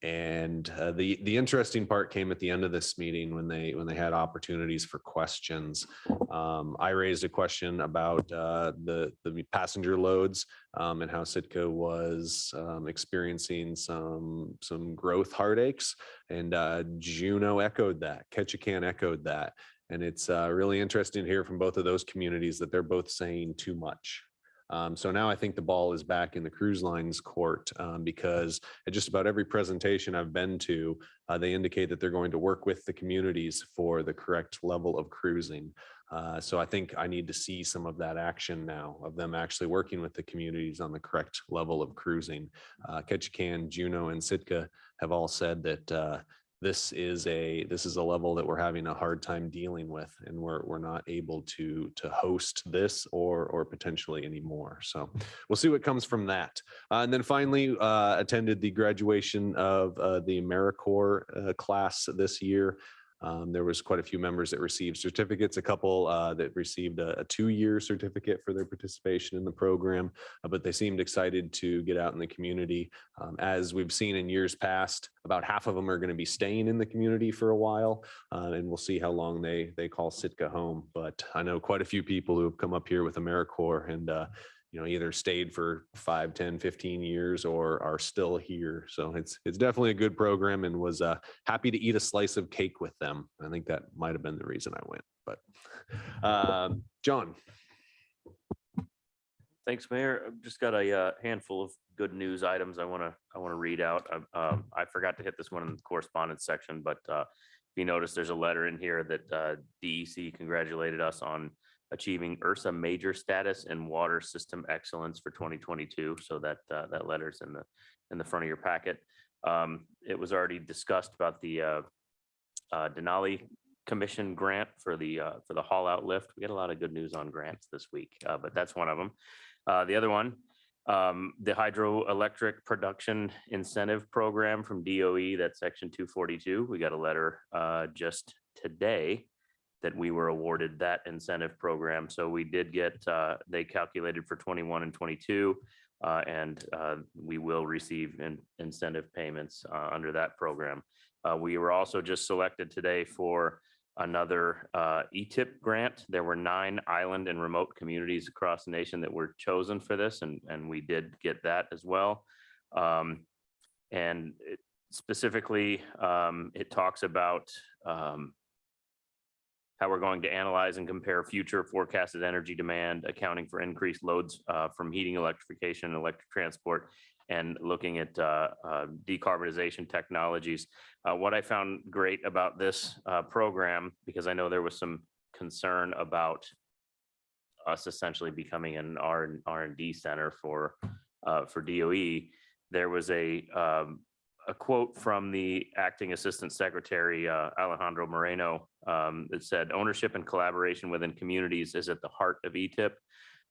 And the interesting part came at the end of this meeting when they had opportunities for questions. I raised a question about the passenger loads and how Sitka was experiencing some growth heartaches, and Juneau echoed that. Ketchikan echoed that, and it's really interesting to hear from both of those communities that they're both saying too much. So now I think the ball is back in the cruise lines court, because at just about every presentation I've been to, they indicate that they're going to work with the communities for the correct level of cruising. So I think I need to see some of that action now of them actually working with the communities on the correct level of cruising. Ketchikan, Juneau, and Sitka have all said that this is a level that we're having a hard time dealing with, and we're not able to host this or potentially anymore. So we'll see what comes from that. And then finally, attended the graduation of the AmeriCorps class this year. There was quite a few members that received certificates, a couple that received a 2-year certificate for their participation in the program, but they seemed excited to get out in the community. As we've seen in years past, about half of them are going to be staying in the community for a while, and we'll see how long they call Sitka home. But I know quite a few people who have come up here with AmeriCorps and either stayed for 5, 10, 15 years or are still here. So it's definitely a good program, and was happy to eat a slice of cake with them. I think that might have been the reason I went, but John. Thanks, Mayor. I've just got a handful of good news items I want to read out. I forgot to hit this one in the correspondence section, but if you notice, there's a letter in here that DEC congratulated us on achieving Ursa Major status in water system excellence for 2022. So that letter's in the front of your packet. It was already discussed about the Denali Commission grant for the haul out lift. We get a lot of good news on grants this week, but that's one of them. The other one, the hydroelectric production incentive program from DOE, that's section 242. We got a letter just today that we were awarded that incentive program. So we did get, they calculated for 21 and 22, and we will receive incentive payments under that program. We were also just selected today for another ETIP grant. There were 9 island and remote communities across the nation that were chosen for this, and we did get that as well. And specifically, it talks about how we're going to analyze and compare future forecasted energy demand, accounting for increased loads from heating, electrification, and electric transport, and looking at decarbonization technologies. What I found great about this program, because I know there was some concern about us essentially becoming an R&D center for DOE, there was a quote from the acting assistant secretary, Alejandro Moreno, that said, ownership and collaboration within communities is at the heart of ETIP.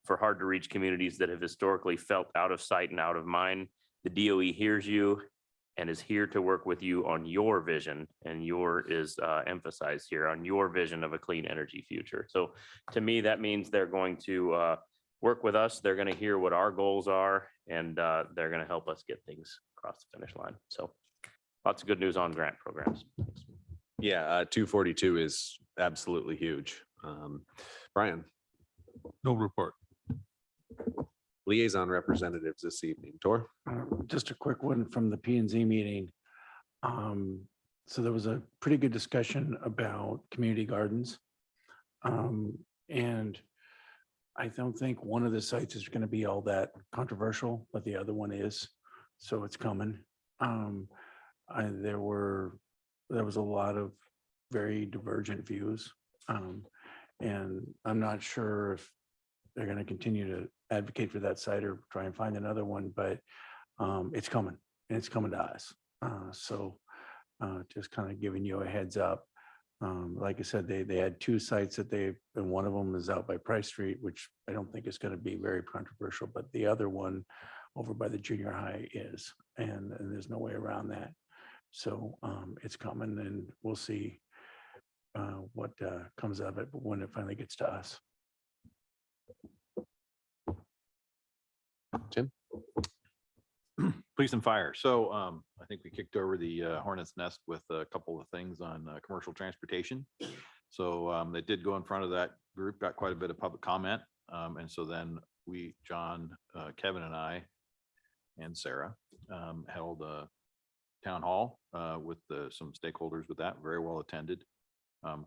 For hard to reach communities that have historically felt out of sight and out of mind, the DOE hears you and is here to work with you on your vision, and your is emphasized here, on your vision of a clean energy future. So to me, that means they're going to work with us. They're going to hear what our goals are, and they're going to help us get things across the finish line. So lots of good news on grant programs. Yeah, 242 is absolutely huge. Brian. No report. Liaison representatives this evening. Tor? Just a quick one from the P and Z meeting. So there was a pretty good discussion about community gardens. And I don't think one of the sites is going to be all that controversial, but the other one is. So it's coming. There was a lot of very divergent views. And I'm not sure if they're going to continue to advocate for that site or try and find another one, but it's coming, and it's coming to us. So just kind of giving you a heads up. Like I said, they had 2 sites and one of them is out by Price Street, which I don't think is going to be very controversial, but the other one over by the junior high is, and there's no way around that. So it's coming, and we'll see what comes of it when it finally gets to us. Jim? Police and fire. So I think we kicked over the hornet's nest with a couple of things on commercial transportation. So they did go in front of that group, got quite a bit of public comment. And so then we, John, Kevin and I, and Sarah held a town hall with some stakeholders with that, very well attended.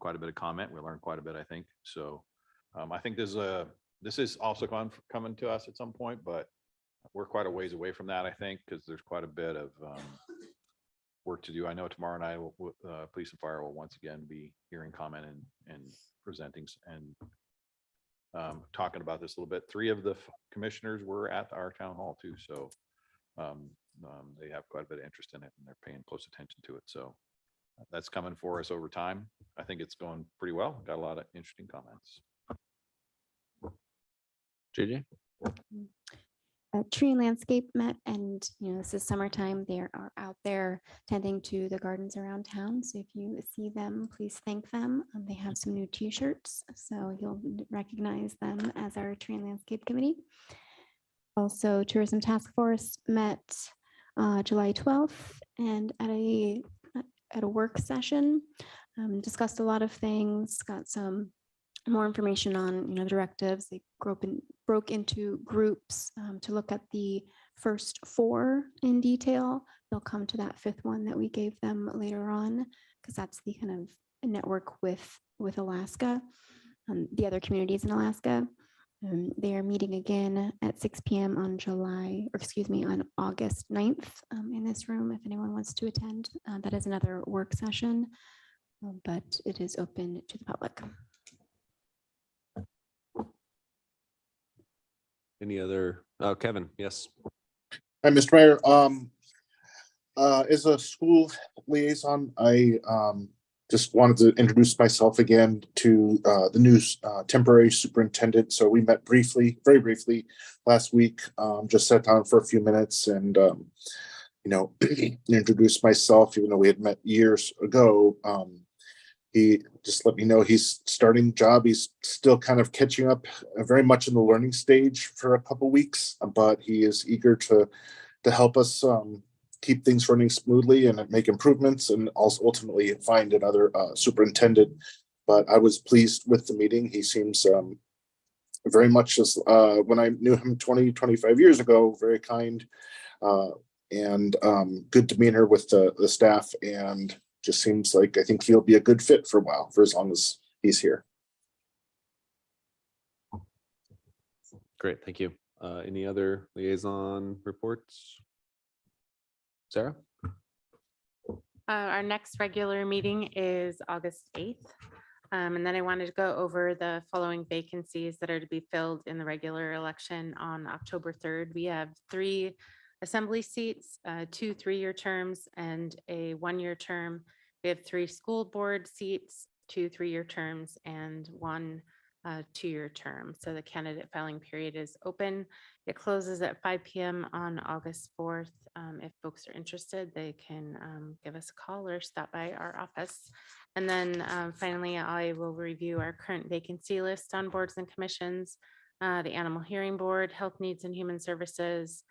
Quite a bit of comment. We learned quite a bit, I think. So I think there's this is also coming to us at some point, but we're quite a ways away from that, I think, because there's quite a bit of work to do. I know tomorrow night, police and fire will once again be hearing comment and presenting and talking about this a little bit. 3 of the commissioners were at our town hall too, so they have quite a bit of interest in it and they're paying close attention to it. So that's coming for us over time. I think it's going pretty well. Got a lot of interesting comments. JJ? Tree and Landscape met, and this is summertime. They are out there tending to the gardens around town. So if you see them, please thank them. They have some new t-shirts, so you'll recognize them as our Tree and Landscape Committee. Also, Tourism Task Force met July 12th and at a work session, discussed a lot of things, got some more information on directives. They broke into groups to look at the first 4 in detail. They'll come to that 5th one that we gave them later on, because that's the kind of network with Alaska, the other communities in Alaska. They are meeting again at 6 p.m. on August 9th in this room if anyone wants to attend. That is another work session, but it is open to the public. Any other, Kevin? Yes. Hi, Mr. Mayor. As a school liaison, I just wanted to introduce myself again to the new temporary superintendent. So we met very briefly last week, just sat down for a few minutes and, introduced myself, even though we had met years ago. He just let me know he's starting job. He's still kind of catching up, very much in the learning stage for a couple weeks, but he is eager to help us keep things running smoothly and make improvements, and also ultimately find another superintendent. But I was pleased with the meeting. He seems very much as when I knew him 25 years ago, very kind and good demeanor with the staff, and just seems like I think he'll be a good fit for a while, for as long as he's here. Great, thank you. Any other liaison reports? Sarah? Our next regular meeting is August 8th. And then I wanted to go over the following vacancies that are to be filled in the regular election on October 3rd. We have 3 assembly seats, 2 3-year terms and a 1-year term. We have 3 school board seats, 2 3-year terms and 1 2-year term. So the candidate filing period is open. It closes at 5 p.m. on August 4th. If folks are interested, they can give us a call or stop by our office. And then finally, I will review our current vacancy list on boards and commissions, the Animal Hearing Board, Health Needs and Human Services,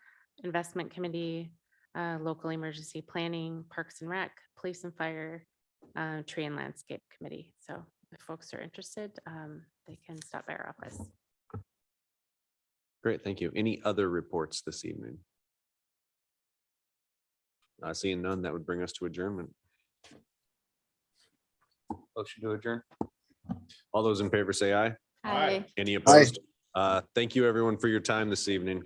Investment Committee, Local Emergency Planning, Parks and Rec, Police and Fire, Tree and Landscape Committee. So if folks are interested, they can stop by our office. Great, thank you. Any other reports this evening? Seeing none, that would bring us to adjournment. Motion to adjourn. All those in favor say aye. Aye. Any opposed? Thank you, everyone, for your time this evening.